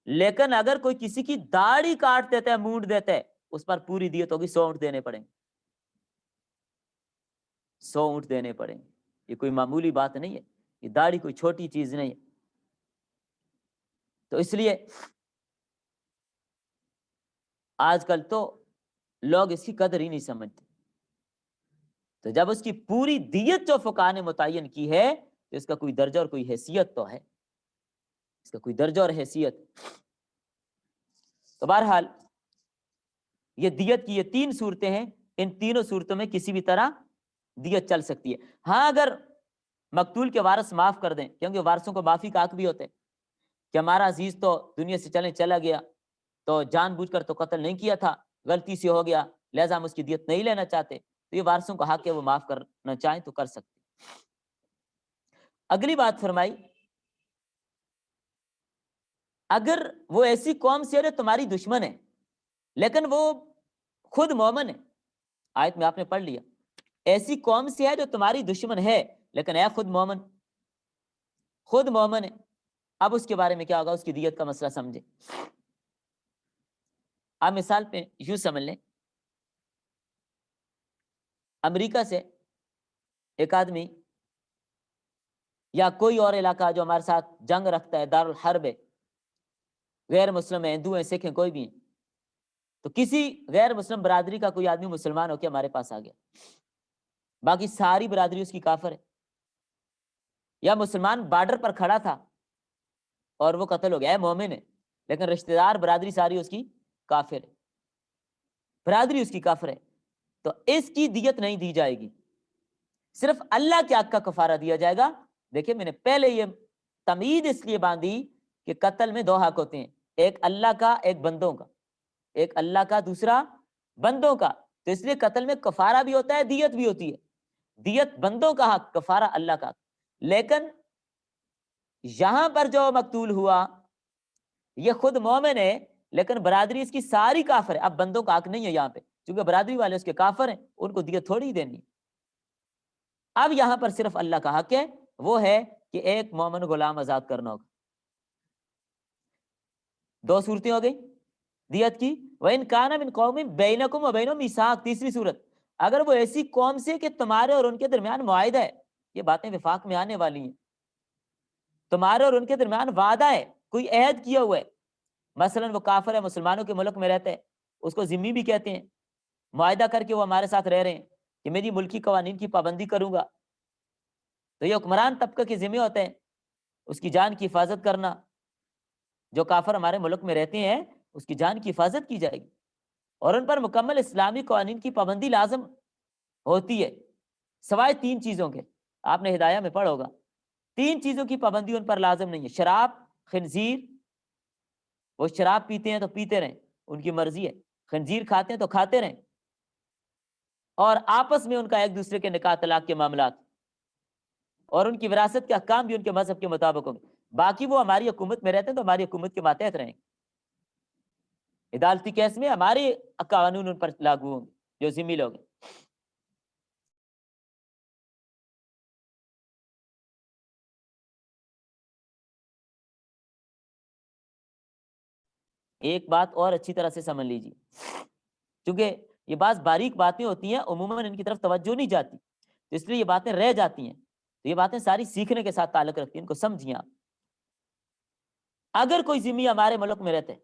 لیکن اگر کوئی کسی کی داڑھی کاٹ دیتا ہے، مونڈ دیتا ہے، اس پر پوری دیت ہوگی، 100 اونٹ دینے پڑیں گے، 100 اونٹ دینے پڑیں گے۔ یہ کوئی معمولی بات نہیں ہے، یہ داڑھی کوئی چھوٹی چیز نہیں ہے۔ تو اس لیے آج کل تو لوگ اس کی قدر ہی نہیں سمجھتے، تو جب اس کی پوری دیت جو فقہاء نے متعین کی ہے تو اس کا کوئی درجہ اور کوئی حیثیت تو ہے، اس کا کوئی درجہ اور حیثیت۔ تو بہرحال یہ دیت کی یہ 3 صورتیں ہیں، ان تینوں صورتوں میں کسی بھی طرح دیت چل سکتی ہے۔ ہاں اگر مقتول کے وارث معاف کر دیں، کیونکہ وارثوں کو معافی کا حق بھی ہوتا ہے کہ ہمارا عزیز تو دنیا سے چلا گیا، تو جان بوجھ کر تو قتل نہیں کیا تھا، غلطی سے ہو گیا، لہذا ہم اس کی دیت نہیں لینا چاہتے، تو یہ وارثوں کا حق ہے، وہ معاف کرنا چاہیں تو کر سکتے۔ اگلی بات فرمائی، اگر وہ ایسی قوم سے ہے جو تمہاری دشمن ہے لیکن وہ خود مومن ہے، آیت میں آپ نے پڑھ لیا، ایسی قوم سے ہے جو تمہاری دشمن ہے لیکن ہے خود مومن، خود مومن ہے، اب اس کے بارے میں کیا ہوگا، اس کی دیت کا مسئلہ سمجھیں۔ آپ مثال پہ یوں سمجھ لیں، امریکہ سے ایک آدمی یا کوئی اور علاقہ جو ہمارے ساتھ جنگ رکھتا ہے، دارالحرب ہے، غیر مسلم ہیں، ہندو ہیں، سکھ ہیں، کوئی بھی ہیں، تو کسی غیر مسلم برادری کا کوئی آدمی مسلمان ہو کے ہمارے پاس آ گیا، باقی ساری برادری اس کی کافر ہے، یا مسلمان بارڈر پر کھڑا تھا اور وہ قتل ہو گیا ہے، مومن ہے، لیکن رشتہ دار برادری ساری اس کی کافر ہے، برادری اس کی کافر ہے، تو اس کی دیت نہیں دی جائے گی، صرف اللہ کے حق کا کفارہ دیا جائے گا۔ دیکھیں میں نے پہلے یہ تمہید اس لیے باندھی کہ قتل میں دو حق ہوتے ہیں، ایک اللہ کا، ایک بندوں کا، ایک اللہ کا، دوسرا بندوں کا، تو اس لیے قتل میں کفارہ بھی ہوتا ہے، دیت بھی ہوتی ہے، دیت بندوں کا حق، کفارہ اللہ کا حق۔ لیکن یہاں پر جو مقتول ہوا یہ خود مومن ہے لیکن برادری اس کی ساری کافر ہے، اب بندوں کا حق نہیں ہے یہاں پہ، چونکہ برادری والے اس کے کافر ہیں، ان کو دیت تھوڑی ہی دینی ہے۔ اب یہاں پر صرف اللہ کا حق ہے، وہ ہے کہ ایک مومن غلام آزاد کرنا ہوگا۔ دو صورتیں ہو گئی دیت کی، وَإِنْ كَانَ مِنْ قَوْمٍ بَيْنَكُمْ وَبَيْنَهُمْ مِيثَاقٌ، تیسری صورت، اگر وہ ایسی قوم سے کہ تمہارے اور ان کے درمیان معاہدہ ہے، یہ باتیں وفاق میں آنے والی ہیں، تمہارے اور ان کے درمیان وعدہ ہے، کوئی عہد کیا ہوا ہے، مثلا وہ کافر ہے، مسلمانوں کے ملک میں رہتا ہے، اس کو ذمی بھی کہتے ہیں، معاہدہ کر کے وہ ہمارے ساتھ رہ رہے ہیں کہ میری ملکی قوانین کی پابندی کروں گا، تو یہ حکمران طبقہ کے ذمہ ہوتے ہیں اس کی جان کی حفاظت کرنا، جو کافر ہمارے ملک میں رہتے ہیں اس کی جان کی حفاظت کی جائے گی، اور ان پر مکمل اسلامی قوانین کی پابندی لازم ہوتی ہے، سوائے تین چیزوں کے، آپ نے ہدایہ میں پڑھا ہوگا، تین چیزوں کی پابندی ان پر لازم نہیں ہے، شراب، خنزیر، وہ شراب پیتے ہیں تو پیتے رہیں، ان کی مرضی ہے، خنزیر کھاتے ہیں تو کھاتے رہیں، اور آپس میں ان کا ایک دوسرے کے نکاح طلاق کے معاملات، اور ان کی وراثت کے احکام بھی ان کے مذہب کے مطابق ہوں گے، باقی وہ ہماری حکومت میں رہتے ہیں تو ہماری حکومت کے ماتحت رہیں گے، عدالتی کیس میں ہمارے قانون ان پر لاگو ہوں گے جو ذمہ لوگ ہیں۔ ایک بات اور اچھی طرح سے سمجھ لیجیے، کیونکہ یہ بعض باریک باتیں ہوتی ہیں، عموماً ان کی طرف توجہ نہیں جاتی، تو اس لیے یہ باتیں رہ جاتی ہیں، تو یہ باتیں ساری سیکھنے کے ساتھ تعلق رکھتی ہیں، ان کو سمجھیے آپ۔ اگر کوئی ذمہ ہمارے ملک میں رہتے ہیں،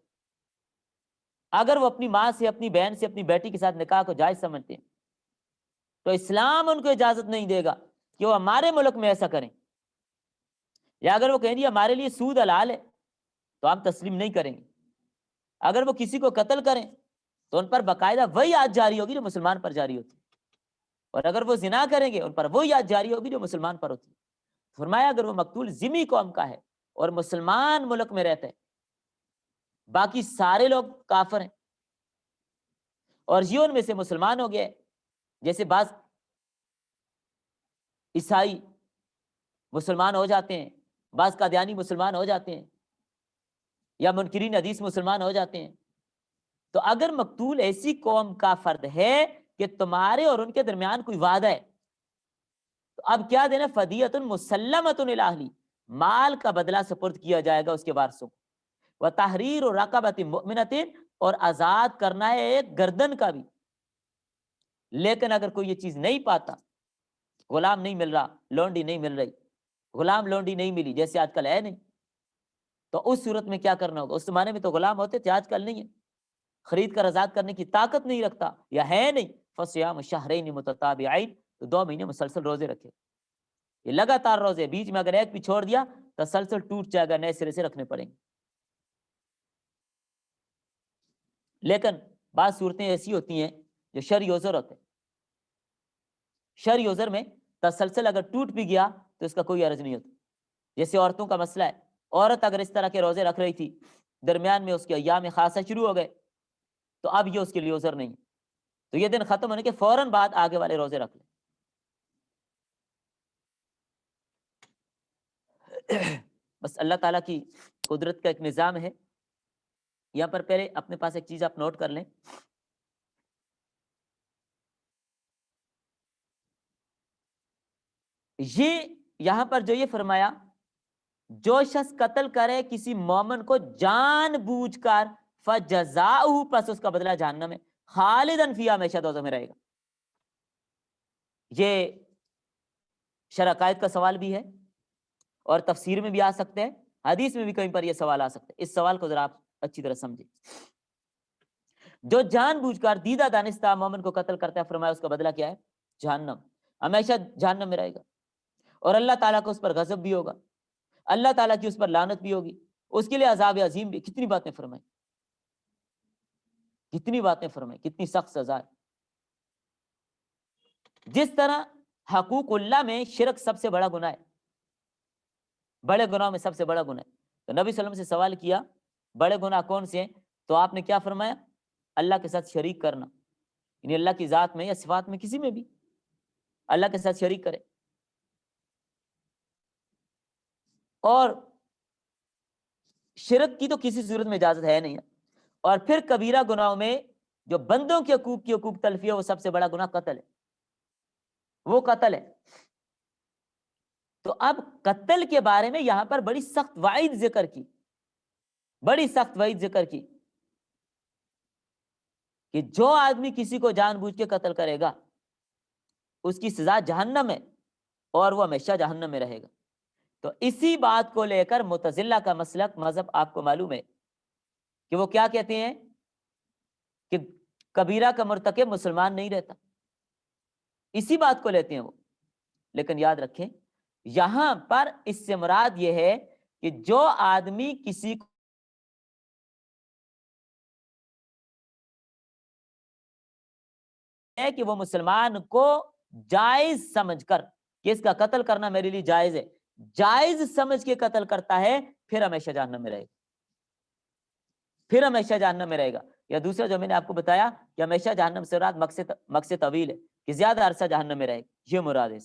اگر وہ اپنی ماں سے، اپنی بہن سے، اپنی بیٹی کے ساتھ نکاح کو جائز سمجھتے ہیں، تو اسلام ان کو اجازت نہیں دے گا کہ وہ ہمارے ملک میں ایسا کریں، یا اگر وہ کہیں گے ہمارے لیے سود حلال ہے تو ہم تسلیم نہیں کریں گے، اگر وہ کسی کو قتل کریں تو ان پر باقاعدہ وہی یاد جاری ہوگی جو مسلمان پر جاری ہوتی ہے، اور اگر وہ زنا کریں گے ان پر وہی یاد جاری ہوگی جو مسلمان پر ہوتی ہے۔ فرمایا اگر وہ مقتول ذمی قوم کا ہے اور مسلمان ملک میں رہتا ہے، باقی سارے لوگ کافر ہیں، اور یہ ان میں سے مسلمان ہو گئے، جیسے بعض عیسائی مسلمان ہو جاتے ہیں، بعض قادیانی مسلمان ہو جاتے ہیں، یا منکرین حدیث مسلمان ہو جاتے ہیں، تو اگر مقتول ایسی قوم کا فرد ہے کہ تمہارے اور ان کے درمیان کوئی وعدہ ہے، تو اب کیا دینا، فدیۃ مسلمۃ الی اہلی، مال کا بدلہ سپرد کیا جائے گا اس کے وارثوں کو، وتحریر رقبۃ مؤمنۃ، اور آزاد کرنا ہے ایک گردن کا بھی۔ لیکن اگر کوئی یہ چیز نہیں پاتا، غلام نہیں مل رہا، لونڈی نہیں مل رہی، غلام لونڈی نہیں ملی جیسے آج کل ہے نہیں، تو اس صورت میں کیا کرنا ہوگا؟ اس زمانے میں تو غلام ہوتے تھے، آج کل نہیں ہے، خرید کر آزاد کرنے کی طاقت نہیں رکھتا یا ہے نہیں، فصیام شہرین متتابعین، تو 2 مہینے مسلسل روزے رکھے، یہ لگاتار روزے، بیچ میں اگر ایک بھی چھوڑ دیا تسلسل ٹوٹ جائے گا، نئے سرے سے رکھنے پڑیں گے۔ لیکن بعض صورتیں ایسی ہوتی ہیں جو شرعی عذر ہوتے ہیں، شرعی عذر میں تسلسل اگر ٹوٹ بھی گیا تو اس کا کوئی عرض نہیں ہوتا، جیسے عورتوں کا مسئلہ ہے، عورت اگر اس طرح کے روزے رکھ رہی تھی، درمیان میں اس کے ایام خاصہ شروع ہو گئے، تو اب یہ اس کے لیے عذر نہیں، تو یہ دن ختم ہونے کے فوراً بعد آگے والے روزے رکھ لیں۔ بس اللہ تعالیٰ کی قدرت کا ایک نظام ہے، یہاں پر پہلے اپنے پاس ایک چیز آپ نوٹ کر لیں، یہ یہاں پر جو یہ فرمایا، جو شخص قتل کرے کسی مومن کو جان بوجھ کر، فجزاؤہ، پس اس کا بدلہ جہنم ہے، خالداً فیہا، ہمیشہ دوزخ میں رہے گا۔ یہ شرع عقائد کا سوال بھی ہے اور تفسیر میں بھی آ سکتے ہیں، حدیث میں بھی کہیں پر یہ سوال آ سکتے ہیں، اس سوال کو ذرا آپ اچھی طرح سمجھیں۔ جو جان بوجھ کر دیدہ دانستہ مومن کو قتل کرتا ہے، فرمایا اس کا بدلہ کیا ہے؟ جہنم، ہمیشہ جہنم میں رہے گا۔ اور اللہ تعالیٰ کو اس پر غضب بھی ہوگا، اللہ تعالیٰ کی اس پر لعنت بھی ہوگی، اس کے لیے عذاب عظیم بھی. کتنی باتیں فرمائیں، کتنی باتیں فرمائیں، کتنی سخت سزا ہے. جس طرح حقوق اللہ میں شرک سب سے بڑا گناہ ہے، بڑے گناہوں میں سب سے بڑا گناہ ہے. تو نبی صلی اللہ علیہ وسلم سے سوال کیا بڑے گناہ کون سے ہیں، تو آپ نے کیا فرمایا؟ اللہ کے ساتھ شریک کرنا، یعنی اللہ کی ذات میں یا صفات میں کسی میں بھی اللہ کے ساتھ شریک کرے. اور شرک کی تو کسی صورت میں اجازت ہے نہیں. اور پھر کبیرہ گناہوں میں جو بندوں کے حقوق تلفی ہے، وہ سب سے بڑا گناہ قتل ہے، وہ قتل ہے. تو اب قتل کے بارے میں یہاں پر بڑی سخت وعید ذکر کی، بڑی سخت وعید ذکر کی کہ جو آدمی کسی کو جان بوجھ کے قتل کرے گا اس کی سزا جہنم ہے اور وہ ہمیشہ جہنم میں رہے گا. تو اسی بات کو لے کر معتزلہ کا مسلک مذہب آپ کو معلوم ہے کہ وہ کیا کہتے ہیں کہ کبیرہ کا مرتکب مسلمان نہیں رہتا، اسی بات کو لیتے ہیں وہ. لیکن یاد رکھیں یہاں پر اس سے مراد یہ ہے کہ جو آدمی کسی کو ہے کہ وہ مسلمان کو جائز سمجھ کر کہ اس کا قتل کرنا میرے لیے جائز ہے، جائز سمجھ کے قتل کرتا ہے، پھر ہمیشہ جہنم میں رہے گا، پھر ہمیشہ جہنم میں رہے گا. یا دوسرا جو میں نے آپ کو بتایا کہ ہمیشہ جہنم سے مراد مقصد طویل ہے کہ زیادہ عرصہ جہنم میں رہے گا، یہ مراد ہے.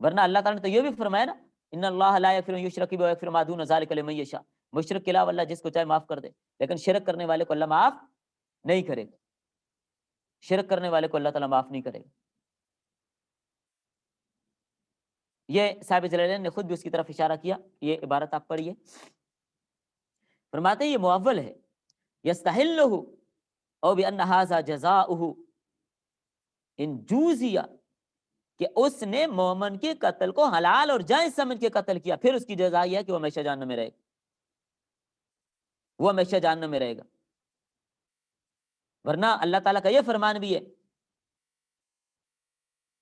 ورنہ اللہ تعالیٰ نے تو یہ بھی فرمایا نا، ان اللہ لا یغفر ان یشرک بہ ویغفر ما دون ذلک لمن یشاء. مشرک کے علاوہ اللہ جس کو چاہے معاف کر دے، لیکن شرک کرنے والے کو اللہ معاف نہیں کرے گا، شرک کرنے والے کو اللہ تعالیٰ معاف نہیں کرے گا. یہ صاحب جلالین نے خود بھی اس کی طرف اشارہ کیا، یہ عبارت آپ پڑھیے. فرماتے ہیں یہ معول ہے، یستحلہ او بان ھذا جزاؤہ ان جوزیا، کہ اس نے مومن کے قتل کو حلال اور جائز سمجھ کے قتل کیا، پھر اس کی جزا یہ ہے کہ وہ ہمیشہ جہنم میں رہے گا، وہ ہمیشہ جہنم میں رہے گا. ورنہ اللہ تعالیٰ کا یہ فرمان بھی ہے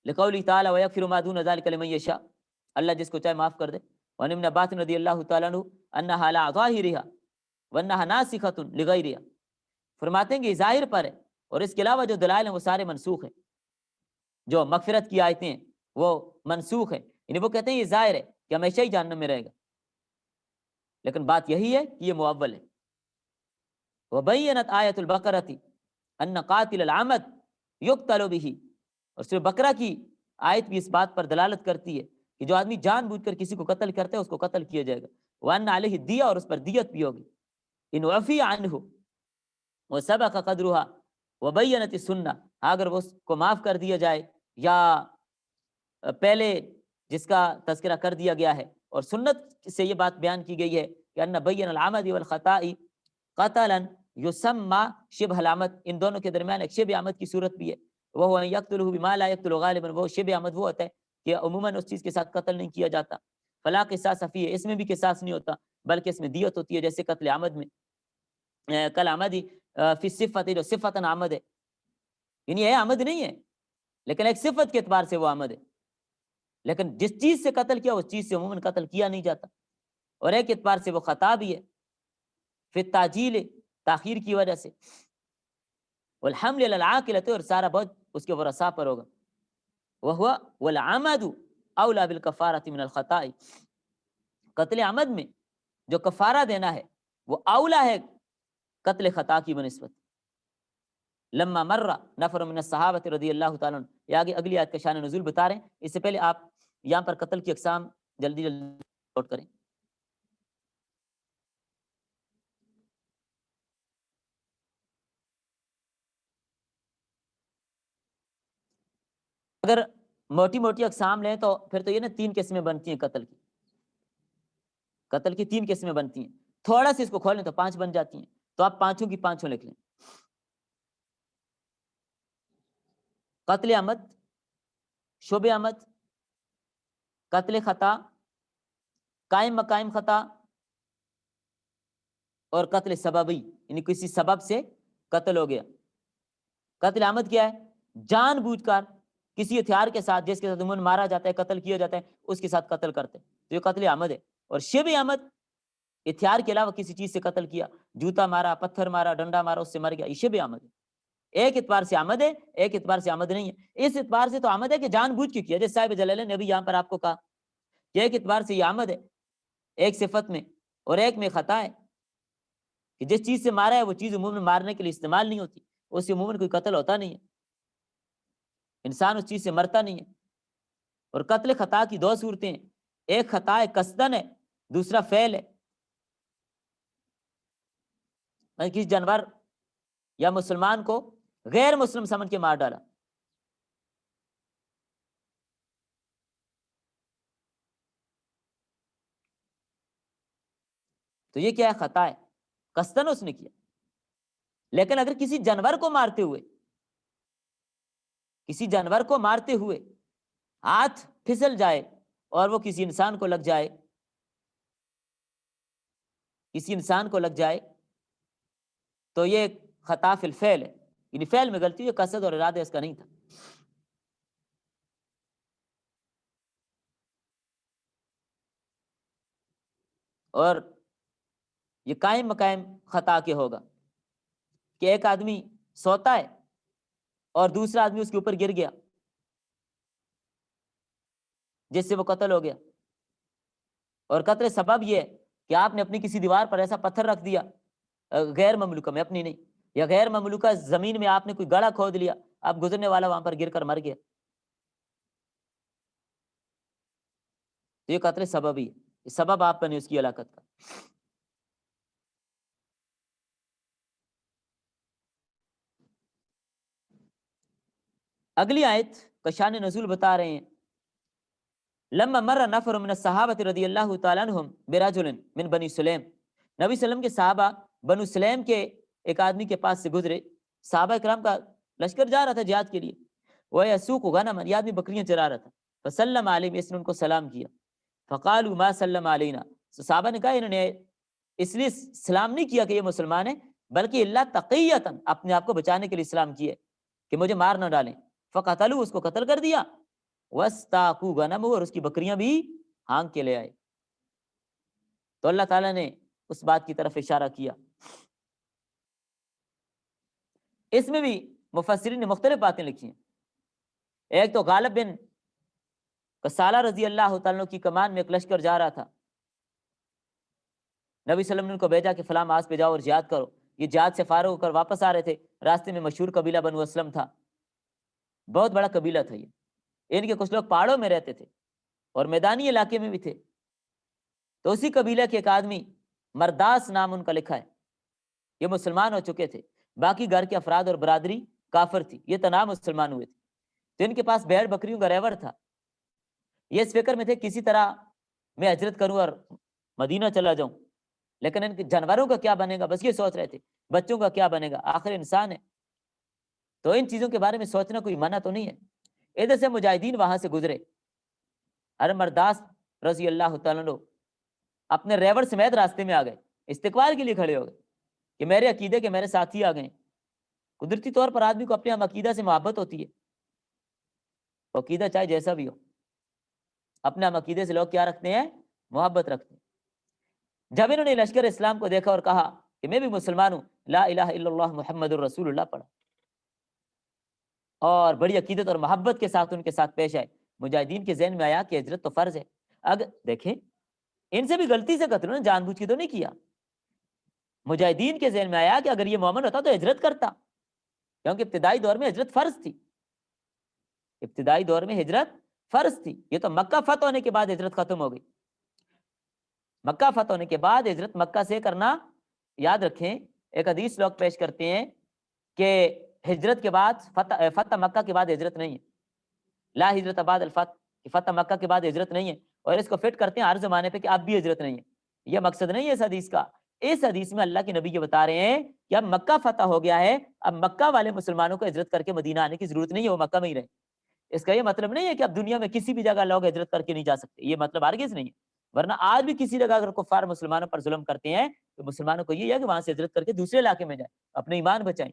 لقوله تعالی ویغفر ما دون ذلک لمن یشاء، اللہ جس کو چاہے معاف کر دے. وعن ابن عباس رضی اللہ تعالیٰ عنہ انہا لا ظاہرها وانہا ناسخۃ لغیرها، فرماتے ہیں کہ یہ ظاہر پر ہے اور اس کے علاوہ جو دلائل ہیں وہ سارے منسوخ ہیں. جو مغفرت کی آیتیں ہیں وہ منسوخ ہیں، یعنی وہ کہتے ہیں یہ ظاہر ہے کہ ہمیشہ ہی جہنم میں رہے گا، لیکن بات یہی ہے کہ یہ معول ہے. وبینت آیت البقرۃ ان قاتل العمد یقتل به، اور سورہ بقرہ کی آیت بھی اس بات پر دلالت کرتی ہے کہ جو آدمی جان بوجھ کر کسی کو قتل کرتا ہے اس کو قتل کیا جائے گا. وان علیہ دیہ، اور اس پر دیت بھی ہوگی. ان عفی عنہ وسبق قدرها وبینت السنہ، اگر وہ اس کو معاف کر دیا جائے یا پہلے جس کا تذکرہ کر دیا گیا ہے اور سنت سے یہ بات بیان کی گئی ہے کہ ان بین العمد والخطاء قتلا یسمى شبہ العمد، ان دونوں کے درمیان ایک شبہ عمد کی صورت بھی ہے. وہ یقتلہ بما لا یقتل غالبا، وہ شبہ عمد وہ ہوتا ہے کہ عموماً اس چیز کے ساتھ قتل نہیں کیا جاتا. فلا قصاص فیہ، اس میں بھی قصاص نہیں ہوتا بلکہ اس میں دیت ہوتی ہے، جیسے قتل عمد میں کل عمدی فی صفت، جو صفت عمد ہے، یعنی ہے عمد نہیں ہے لیکن ایک صفت کے اعتبار سے وہ عمد ہے، لیکن جس چیز سے قتل کیا اس چیز سے عموماً قتل کیا نہیں جاتا. اور ایک اعتبار سے وہ خطا بھی ہے، پھر تاجیل، تاخیر کی وجہ سے. والحمل علی العاقلۃ، اور سارا بوجھ اس کے ورثاء پر ہوگا. وہو والعمد اولی بالکفارۃ من الخطاء، قتل عمد میں جو کفارہ دینا ہے وہ اولا ہے قتل خطا کی بنسبت. لما مر نفر من الصحابہ رضی اللہ تعالیٰ عنہ، یہ آگے اگلی آیت کا شان نزول بتا رہے ہیں. اس سے پہلے آپ یہاں پر قتل کی اقسام جلدی جلدی نوٹ کریں. اگر موٹی موٹی اقسام لیں تو پھر تو یہ نا 3 قسمیں بنتی ہیں قتل کی، قتل کی 3 قسمیں بنتی ہیں. تھوڑا سا اس کو کھولیں تو 5 بن جاتی ہیں، تو آپ پانچوں کی پانچوں لکھ لیں. قتل عمد، شبہ عمد، قتل خطا، قائم مقائم خطا، اور قتل سببی، یعنی کسی سبب سے قتل ہو گیا. قتل عمد کیا ہے؟ جان بوجھ کر کسی ہتھیار کے ساتھ جس کے ساتھ عموماً مارا جاتا ہے، قتل کیا جاتا ہے، اس کے ساتھ قتل کرتے ہیں، تو یہ قتل عمد ہے۔ اور شبہ عمد ہتھیار کے علاوہ کسی چیز سے قتل کیا، جوتا مارا، پتھر مارا، ڈنڈا مارا، اس سے مر گیا، یہ شبہ عمد ہے۔ ایک اعتبار سے عمد ہے، ایک اعتبار سے عمد نہیں ہے۔ اس اعتبار سے تو عمد ہے کہ جان بوجھ کے کیا، جیسے صاحب جلالین نے بھی یہاں پر آپ کو کہا کہ ایک اعتبار سے یہ عمد ہے ایک صفت میں، اور ایک میں خطا ہے کہ جس چیز سے مارا ہے وہ چیز عموماً مارنے کے لیے استعمال نہیں ہوتی، اس سے عموماً کوئی قتل ہوتا نہیں ہے، انسان اس چیز سے مرتا نہیں ہے۔ اور قتل خطا کی دو صورتیں ہیں، ایک خطا قصدن ہے، دوسرا فعل ہے۔ میں کسی جانور یا مسلمان کو غیر مسلم سمجھ کے مار ڈالا، تو یہ کیا ہے؟ خطا ہے، قصدن اس نے کیا۔ لیکن اگر کسی جانور کو مارتے ہوئے، کسی جانور کو مارتے ہوئے ہاتھ پھسل جائے اور وہ کسی انسان کو لگ جائے، کسی انسان کو لگ جائے، تو یہ خطا فی الفعل ہے، یعنی فعل میں غلطی ہے، قصد اور ارادہ اس کا نہیں تھا۔ اور یہ قائم مقام خطا کے ہوگا کہ ایک آدمی سوتا ہے اور دوسرا آدمی اس کے اوپر گر گیا جس سے وہ قتل ہو گیا، اور قتل سبب یہ ہے کہ آپ نے اپنی کسی دیوار پر ایسا پتھر رکھ دیا، غیر مملوکہ میں، اپنی نہیں، یا غیر مملوکہ زمین میں آپ نے کوئی گڑھا کھود لیا، آپ گزرنے والا وہاں پر گر کر مر گیا، تو یہ قتل سبب ہی ہے، سبب آپ بنے اس کی ہلاکت کا۔ اگلی آیت کا شان نزول بتا رہے ہیں، لما مر نفر من الصحابہ رضی اللہ تعالیٰ عنہم برجل من بنی سلیم، نبی صلی اللہ علیہ وسلم کے صحابہ بنو سلیم کے ایک آدمی کے پاس سے گزرے، صحابہ کرام کا لشکر جا رہا تھا جہاد کے لیے، وہ یسوق غنما، یہ آدمی بکریاں چرا رہا تھا، فسلم علیہم، اس نے ان کو سلام کیا، فقالوا ما سلم علینا، صحابہ نے کہا انہوں نے اس لیے سلام نہیں کیا کہ یہ مسلمان ہے، بلکہ اللہ تقیتاً، اپنے آپ کو بچانے کے لیے سلام کیا کہ مجھے مار نہ ڈالیں، فقتلوا، اس کو قتل کر دیا، وَاسْتَاقُوا غَنَمَهُ، اور اس کی بکریاں بھی ہانک کے لے آئے۔ تو اللہ تعالیٰ نے اس بات کی طرف اشارہ کیا۔ اس میں بھی مفسرین نے مختلف باتیں لکھی ہیں۔ ایک تو غالب بن کسالہ رضی اللہ تعالیٰ عنہ کی کمان میں ایک لشکر جا رہا تھا، نبی صلی اللہ علیہ وسلم نے ان کو بھیجا کہ فلاں ماس پہ جاؤ اور جہاد کرو، یہ جہاد سے فارغ ہو کر واپس آ رہے تھے، راستے میں مشہور قبیلہ بنو اسلم تھا، بہت بڑا قبیلہ تھا یہ، ان کے کچھ لوگ پہاڑوں میں رہتے تھے اور میدانی علاقے میں بھی تھے، تو اسی قبیلہ کے ایک آدمی، مرداس نام ان کا لکھا ہے، یہ مسلمان ہو چکے تھے، باقی گھر کے افراد اور برادری کافر تھی، یہ تنام مسلمان ہوئے تھے، تو ان کے پاس بھیڑ بکریوں کا ریوڑ تھا، یہ اس فکر میں تھے کسی طرح میں ہجرت کروں اور مدینہ چلا جاؤں، لیکن ان کے جانوروں کا کیا بنے گا، بس یہ سوچ رہے تھے، بچوں کا کیا بنے گا، آخر انسان ہے، تو ان چیزوں کے بارے میں سوچنا کوئی منع تو نہیں ہے۔ ادھر سے مجاہدین وہاں سے گزرے، مرداس رضی اللہ تعالیٰ عنہ اپنے ریوڑ سمیت راستے میں آ گئے، استقبال کے لیے کھڑے ہو گئے کہ میرے عقیدے کے میرے ساتھی آ گئے۔ قدرتی طور پر آدمی کو اپنے ہم عقیدہ سے محبت ہوتی ہے، عقیدہ چاہے جیسا بھی ہو، اپنے ہم عقیدے سے لوگ کیا رکھتے ہیں؟ محبت رکھتے ہیں۔ جب انہوں نے لشکر اسلام کو دیکھا اور کہا کہ میں بھی مسلمان ہوں، لا الہ الا اللہ محمد الرسول اللہ پڑھا، اور بڑی عقیدت اور محبت کے ساتھ ان کے ساتھ پیش آئے، مجاہدین کے ذہن میں آیا کہ ہجرت تو فرض ہے۔ اگر دیکھیں ان سے بھی غلطی سے قتل انہوں نے جان بوجھ کے تو نہیں کیا، مجاہدین کے ذہن میں آیا کہ اگر یہ مومن ہوتا تو ہجرت کرتا، کیونکہ ابتدائی دور میں ہجرت فرض تھی، ابتدائی دور میں ہجرت فرض تھی، یہ تو مکہ فتح ہونے کے بعد ہجرت ختم ہو گئی، مکہ فتح ہونے کے بعد ہجرت مکہ سے کرنا، یاد رکھیں ایک حدیث لوگ پیش کرتے ہیں کہ ہجرت کے بعد فتح مکہ کے بعد ہجرت نہیں ہے، لا ہجرت بعد الفتح، کہ فتح مکہ کے بعد ہجرت نہیں ہے، اور اس کو فٹ کرتے ہیں ہر زمانے پہ کہ اب بھی ہجرت نہیں ہے، یہ مقصد نہیں ہے اس حدیث کا، اس حدیث میں اللہ کے نبی یہ بتا رہے ہیں کہ اب مکہ فتح ہو گیا ہے، اب مکہ والے مسلمانوں کو ہجرت کر کے مدینہ آنے کی ضرورت نہیں ہے، وہ مکہ میں ہی رہے۔ اس کا یہ مطلب نہیں ہے کہ اب دنیا میں کسی بھی جگہ لوگ ہجرت کر کے نہیں جا سکتے، یہ مطلب ہرگز نہیں ہے، ورنہ آج بھی کسی جگہ اگر کفار مسلمانوں پر ظلم کرتے ہیں تو مسلمانوں کو یہ ہے کہ وہاں سے ہجرت کر کے دوسرے علاقے میں جائیں، اپنے ایمان بچائیں۔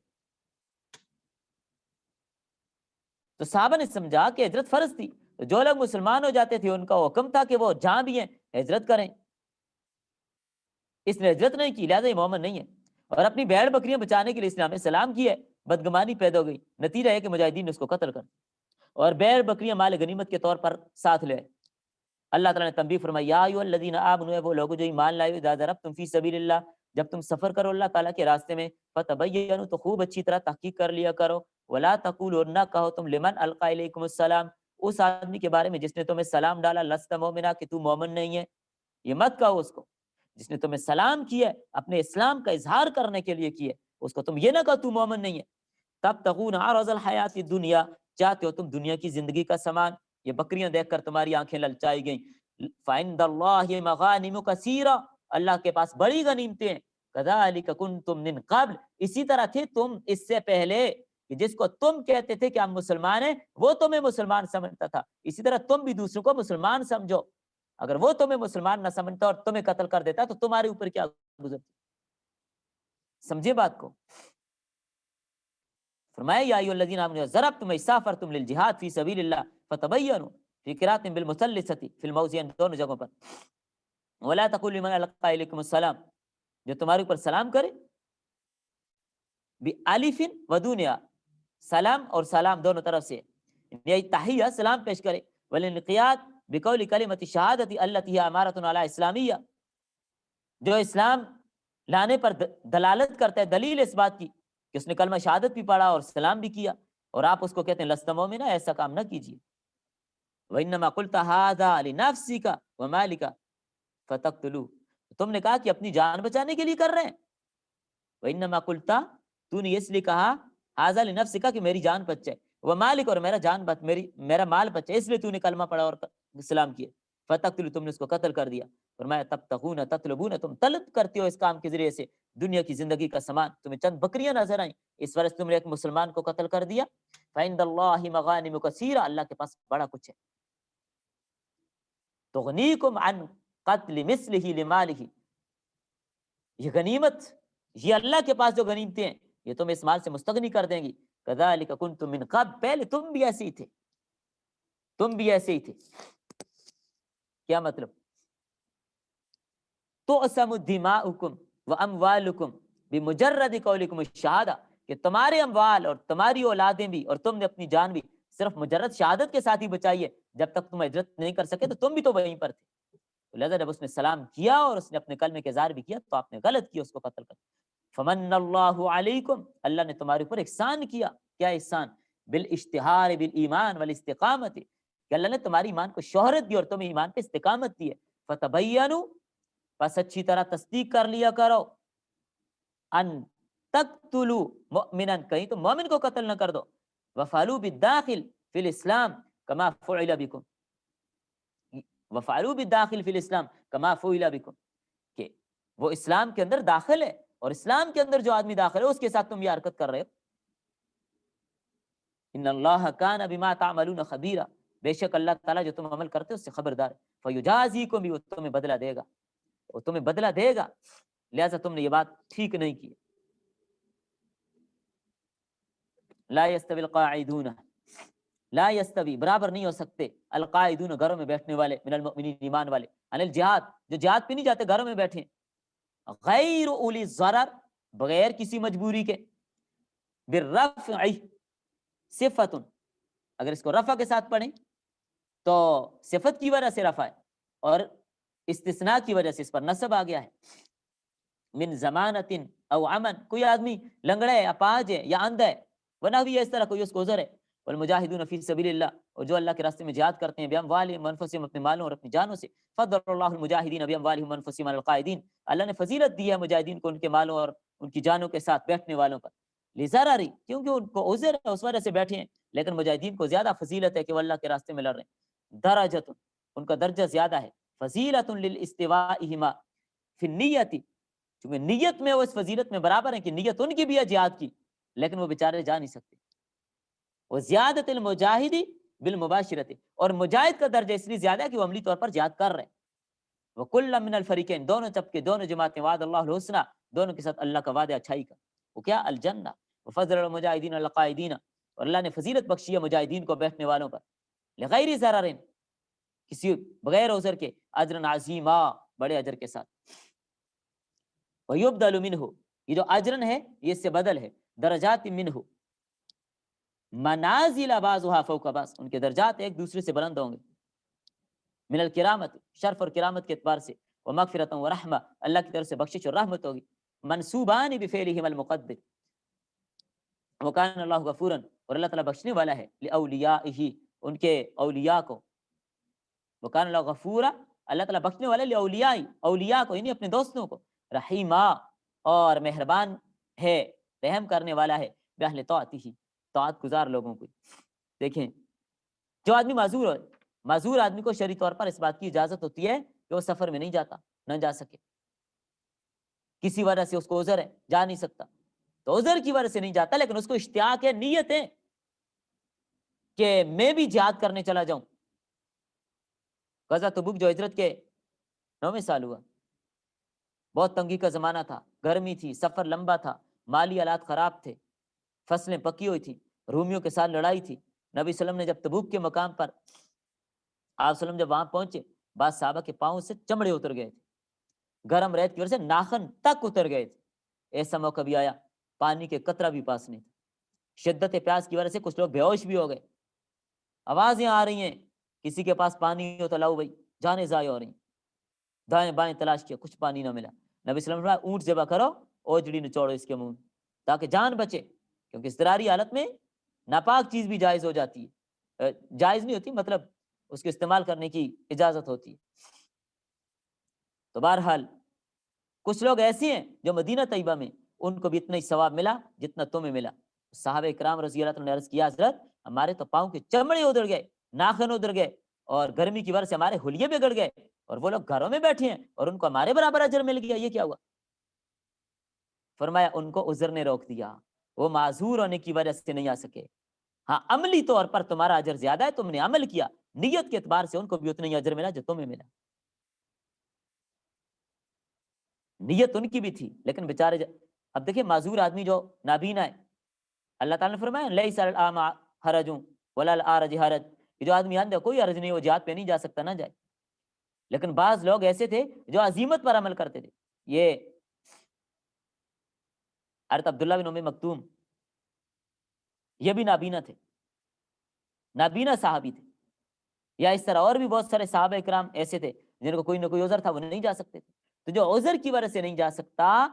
تو صحابہ نے سمجھا کہ ہجرت فرض تھی، تو جو لوگ مسلمان ہو جاتے تھے ان کا حکم تھا کہ وہ جہاں بھی ہیں ہجرت کریں، اس نے ہجرت نہیں کی لہٰذا یہ مومن نہیں ہے، اور اپنی بھیڑ بکریاں بچانے کے لیے اسلام نے سلام کیا ہے، بدگمانی پیدا ہو گئی، نتیجہ ہے کہ مجاہدین نے اس کو قتل کر اور بھیڑ بکریاں مال غنیمت کے طور پر ساتھ لے آئے۔ اللہ تعالیٰ نے تنبیہ فرمائی، یا ایھا الذین آمنوا، وہ لوگ جو ایمان لائے، اذا ضربتم فی سبیل اللہ، جب تم سفر کرو اللہ تعالیٰ کے راستے میں، فتبینوا، تو خوب اچھی طرح تحقیق کر لیا کرو، ولا تقولوا، نہ کہو تم لمن القی الیکم السلام، اس آدمی کے بارے میں جس نے تمہیں سلام ڈالا، لست مومنا، کہ تو مومن نہیں ہے، یہ مت کہو اس کو، جس نے تمہیں سلام کیا ہے اپنے اسلام کا اظہار کرنے کے لیے کیا ہے، اس کو تم یہ نہ کہو تو مومن نہیں ہے۔ تب تغون عرض الحیات الدنیا، چاہتے ہو تم دنیا کی زندگی کا سامان، یہ بکریاں دیکھ کر تمہاری آنکھیں للچائی گئیں، فعند اللہ مغانم کثیرہ، اللہ کے پاس بڑی غنیمتیں ہیں، کذالک کنتم من قبل، اسی طرح تھے تم اس سے پہلے، کہ جس کو تم کہتے تھے کہ ہم مسلمان ہیں وہ تمہیں مسلمان سمجھتا تھا، اسی طرح تم بھی دوسروں کو مسلمان سمجھو، اگر وہ تمہیں مسلمان نہ سمجھتا اور تمہیں قتل کر دیتا تو تمہارے اوپر کیا گزرتی؟ سمجھے بات کو؟ فرمایا یا ایھا الذین آمنوا ضربتم اذ سافرتم للجہاد فی سبیل اللہ فتبینوا، فی قراءۃ بالمثلثۃ فی الموضعین، دونوں جگہوں پر، ولا تقولوا لمن القی الیکم السلام، جو تمہارے اوپر سلام کرے، بالف ودونیا، سلام اور سلام دونوں طرف سے، یعنی تحیہ سلام پیش کرے، والانقیاد بقول کلمۃ الشہادۃ التي هي امارۃ علی اسلامیہ، جو اسلام لانے پر دلالت کرتا ہے، دلیل اس بات کی کہ اس نے کلمہ شہادت بھی پڑھا اور سلام بھی کیا، اور آپ اس کو کہتے ہیں لست مومنا، ایسا کام نہ کیجیے۔ وَإِنَّمَا قُلْتَ هَذَا لِنَفْسِكَ وَمَالِكَ فَتَقْتُلُوهُ، تم نے کہا کہ اپنی جان بچانے کے لیے کر رہے ہیں، وَإِنَّمَا قُلْتَ، تو نے اس لیے کہا، هَذَا لِنَفْسِكَ، کہ میری جان بچ جائے، وَمَالِكَ، اور میرا مال بچ جائے، اس لیے تو نے کلمہ پڑھا اور سلام کیا، فَتَقْتُلُوهُ، تم نے اس کو قتل کر دیا۔ فرمایا تبتغون تطلبون، تم طلب کرتے ہو اس کام کے ذریعے سے دنیا کی زندگی کا سامان، تمہیں چند بکریاں نظر آئیں، اس وجہ سے تم نے ایک مسلمان کو قتل کر دیا۔ فعند اللہ مغانم کثیرہ، اللہ کے پاس بڑا کچھ ہے، تغنیکم عن قتل مثلہ لمالہ، یہ غنیمت، یہ اللہ کے پاس جو غنیمتیں ہیں یہ تم اس مال سے مستغنی کر دیں گی۔ کذالک کنتم من قبل، پہلے تم بھی ایسے ہی تھے، تم بھی ایسے ہی تھے۔ کیا مطلب؟ تقسم دماؤکم واموالکم بمجرد قولکم الشہادہ، کہ تمہارے اموال اور تمہاری اولادیں بھی اور تم نے اپنی جان بھی صرف مجرد شہادت کے ساتھ ہی بچائی ہے، جب تک تم ہجرت نہیں کر سکے تو تم بھی تو وہیں پر تھے، لہذا جب اس نے سلام کیا اور اس نے اپنے کلمے کے اظہار بھی کیا تو آپ نے غلط کیا اس کو قتل کر۔ فمن اللہ علیکم، اللہ نے تمہارے اوپر احسان کیا، کیا احسان؟ بالاشتہار بالایمان والاستقامت، کہ اللہ نے تمہاری ایمان کو شہرت دی اور تمہیں ایمان پہ استقامت دی ہے۔ فتبینوا، پس اچھی طرح تصدیق کر لیا کرو، ان تقتلوا مؤمنا، کہیں تو مومن کو قتل نہ کر دو، وفعلوا بالداخل فی الاسلام کما فعل بکم، وفعلوا بالداخل فی الاسلام کما فعل بکم، کہ وہ اسلام کے اندر داخل ہے اور اسلام کے اندر جو آدمی داخل ہے اس کے ساتھ تم یہ حرکت کر رہے ہو۔ ان اللہ کان بما تعملون خبیرا، بے شک اللہ تعالیٰ جو تم عمل کرتے ہو اس سے خبردار ہے۔ فیجازیکم بھی، وہ تمہیں بدلہ دے گا، وہ تمہیں بدلہ دے گا، لہذا تم نے یہ بات ٹھیک نہیں کی۔ لا یستوی القاعدون، لا یستوی، برابر نہیں ہو سکتے، القاعدون، گھروں میں بیٹھنے والے، من المؤمنین، ایمان والے، عن الجہاد، جو جہاد پہ نہیں جاتے گھروں میں بیٹھے، غیر اولی الضرر، بغیر کسی مجبوری کے، بالرفع صفت، اگر اس کو رفع کے ساتھ پڑھیں تو صفت کی وجہ سے رفع ہے، اور استثناء کی وجہ سے اس پر نصب آ گیا ہے۔ من ضمانت او امن، کوئی آدمی لنگڑا ہے، اپاہج ہے یا اندھا ہے، ورنہ بھی اس طرح کوئی اس کو عذر ہے۔ والمجاہدون فی سبیل اللہ، اور جو اللہ کے راستے میں جہاد کرتے ہیں، باموالہم وانفسہم، اپنے مالوں اور اپنی جانوں سے، فضل اللہ المجاہدین باموالہم وانفسہم علی القاعدین، اللہ نے فضیلت دی ہے مجاہدین کو ان کے مالوں اور ان کی جانوں کے ساتھ بیٹھنے والوں پر، لزراری، کیونکہ ان کو عذر ہے اس وجہ سے بیٹھے ہیں، لیکن مجاہدین کو زیادہ فضیلت ہے کہ وہ اللہ کے راستے میں لڑ رہے ہیں۔ درجۃ، ان کا درجہ زیادہ ہے، فضیلۃ للاستوائہما فی النیت، چونکہ نیت میں وہ اس فضیلت میں برابر ہیں کہ نیت ان کی بھی ہے جہاد کی، لیکن وہ بیچارے جا نہیں سکتے۔ وہ زیادت المجاہدی بالمباشرت، اور مجاہد کا درجہ اس لیے زیادہ ہے کہ وہ عملی طور پر جہاد کر رہے ہیں۔ وکل من الفریقین، دونوں طبقے، دونوں جماعتیں، وعد اللہ الحسنى، دونوں کے ساتھ اللہ کا وعدہ اچھائی کا، وہ کیا؟ الجنہ۔ وفضل المجاہدین علی القاعدین، اور اللہ نے فضیلت بخشی ہے مجاہدین کو بیٹھنے والوں پر، لغیر ضرر، کسی بغیر عذر کے، اجر عظیما، بڑے اجر کے ساتھ. وَيُبْدَلُ مِنْهُ، یہ جو اجرن ہے یہ اس سے بدل ہے، درجات منہ، منازل بعضها فوق بعض، ان کے درجات ایک دوسرے سے بلند ہوں گے، من الکرامت، شرف اور کرامت کے اعتبار سے، ومغفرۃ ورحمہ، اللہ کی طرف سے بخشش اور رحمت ہوگی، منصوبان بفعلہم المقدر، وکان اللہ غفورا، اور اللہ تعالیٰ بخشنے والا ہے، لأولیائہ، ان کے اولیاء کو، وکان اللہ غفورا، اللہ تعالیٰ بخشنے والا ہے، لأولیائی، اولیاء کو، یعنی اپنے دوستوں کو، رحیمہ، اور مہربان ہے، رحم کرنے والا ہے، بأہل طاعتہ، طاعت گزار لوگوں کو. دیکھیں جو آدمی معذور ہو، معذور آدمی کو شرعی طور پر اس بات کی اجازت ہوتی ہے کہ وہ سفر میں نہیں جاتا، نہ جا سکے، کسی وجہ سے اس کو عذر ہے، جا نہیں سکتا، تو عذر کی وجہ سے نہیں جاتا، لیکن اس کو اشتیاق ہے، نیت ہے کہ میں بھی جہاد کرنے چلا جاؤں. غزوہ تبوک جو ہجرت کے 9ویں سال ہوا، بہت تنگی کا زمانہ تھا، گرمی تھی، سفر لمبا تھا، مالی حالات خراب تھے، فصلیں پکی ہوئی تھی، رومیوں کے ساتھ لڑائی تھی. نبی صلی اللہ علیہ وسلم نے جب تبوک کے مقام پر آپ صلی اللہ علیہ وسلم جب وہاں پہنچے، بعض صحابہ کے پاؤں سے چمڑے اتر گئے تھے، گرم ریت کی وجہ سے ناخن تک اتر گئے تھے. ایسا موقع بھی آیا، پانی کے قطرہ بھی پاس نہیں تھا، شدت پیاس کی وجہ سے کچھ لوگ بے ہوش بھی ہو گئے. آوازیں آ رہی ہیں، کسی کے پاس پانی ہو تو لاؤ بھائی، جانیں ضائع ہو رہی ہیں، دائیں بائیں تلاش کیا، کچھ پانی نہ ملا. نبی صلی اللہ علیہ وسلم نے فرمایا اونٹ ذبح کرو، اوجڑی نچوڑو اس کے منہ تاکہ جان بچے، کیونکہ اضطراری حالت میں ناپاک چیز بھی جائز ہو جاتی ہے، جائز نہیں ہوتی، مطلب اس کو استعمال کرنے کی اجازت ہوتی ہے. تو بہرحال کچھ لوگ ایسے ہیں جو مدینہ طیبہ میں ان کو بھی اتنا ہی ثواب ملا جتنا تمہیں ملا. صحابہ کرام رضی اللہ عنہ نے عرض کیا حضرت ہمارے تو پاؤں کے چمڑے ادھر گئے، ناخن ادھر گئے، اور گرمی کی وجہ سے ہمارے حلیے بگڑ گئے، اور وہ لوگ گھروں میں بیٹھے ہیں اور ان کو ہمارے برابر اجر مل گیا، یہ کیا ہوا؟ فرمایا ان کو عذر نے روک دیا، وہ معذور ہونے کی وجہ سے نہیں آ سکے. ہاں عملی طور پر تمہارا اجر زیادہ ہے، تم نے عمل کیا، نیت کے اعتبار سے ان کو بھی اتنا ہی اجر ملا جو تمہیں ملا. نیت ان کی بھی تھی لیکن بیچارے اب دیکھیں معذور آدمی جو نابینا ہے، اللہ تعالیٰ نے فرمایا لیس علی الاعمی حرج ولا علی الاعرج حرج، یہ جو آدمی اندھا کوئی حرج نہیں، وہ جہاد پہ نہیں جا سکتا، نہ جائے. لیکن بعض لوگ ایسے تھے جو عزیمت پر عمل کرتے تھے. یہ حضرت عبداللہ بن ام مکتوم، یہ بھی نابینا تھے، نابینا صحابی تھے. یا اس طرح اور بھی بہت سارے صحابہ کرام ایسے تھے جن کو کوئی نہ کوئی عذر تھا، وہ نہیں جا سکتے تھے. تو جو عذر کی وجہ سے نہیں جا سکتا،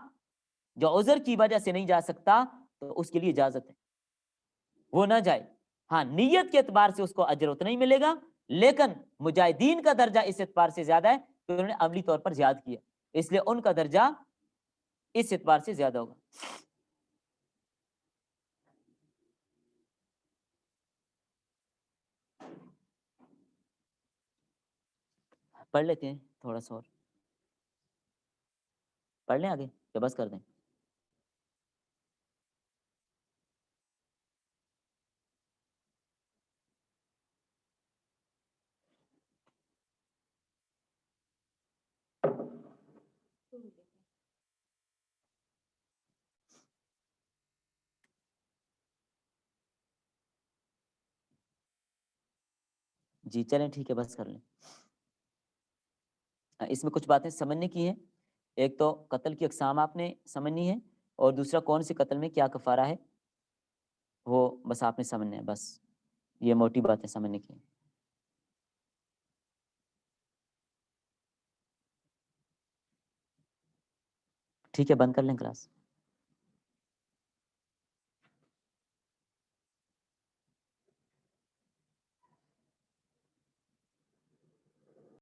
جو عذر کی وجہ سے نہیں جا سکتا، تو اس کے لیے اجازت ہے وہ نہ جائے. ہاں نیت کے اعتبار سے اس کو اجر اتنا ہی ملے گا، لیکن مجاہدین کا درجہ اس اعتبار سے زیادہ ہے کہ انہوں نے عملی طور پر جہاد کیا، اس لیے ان کا درجہ اس اعتبار سے زیادہ ہوگا. پڑھ لیتے ہیں تھوڑا سا اور، پڑھ لیں آگے یا بس کر دیں؟ جی چلیں ٹھیک ہے، بس کر لیں. اس میں کچھ باتیں سمجھنے کی ہیں. ایک تو قتل کی اقسام آپ نے سمجھنی ہے، اور دوسرا کون سے قتل میں کیا کفارہ ہے وہ بس آپ نے سمجھنا ہے، بس یہ موٹی باتیں سمجھنے کی ہیں. ٹھیک ہے بند کر لیں کلاس.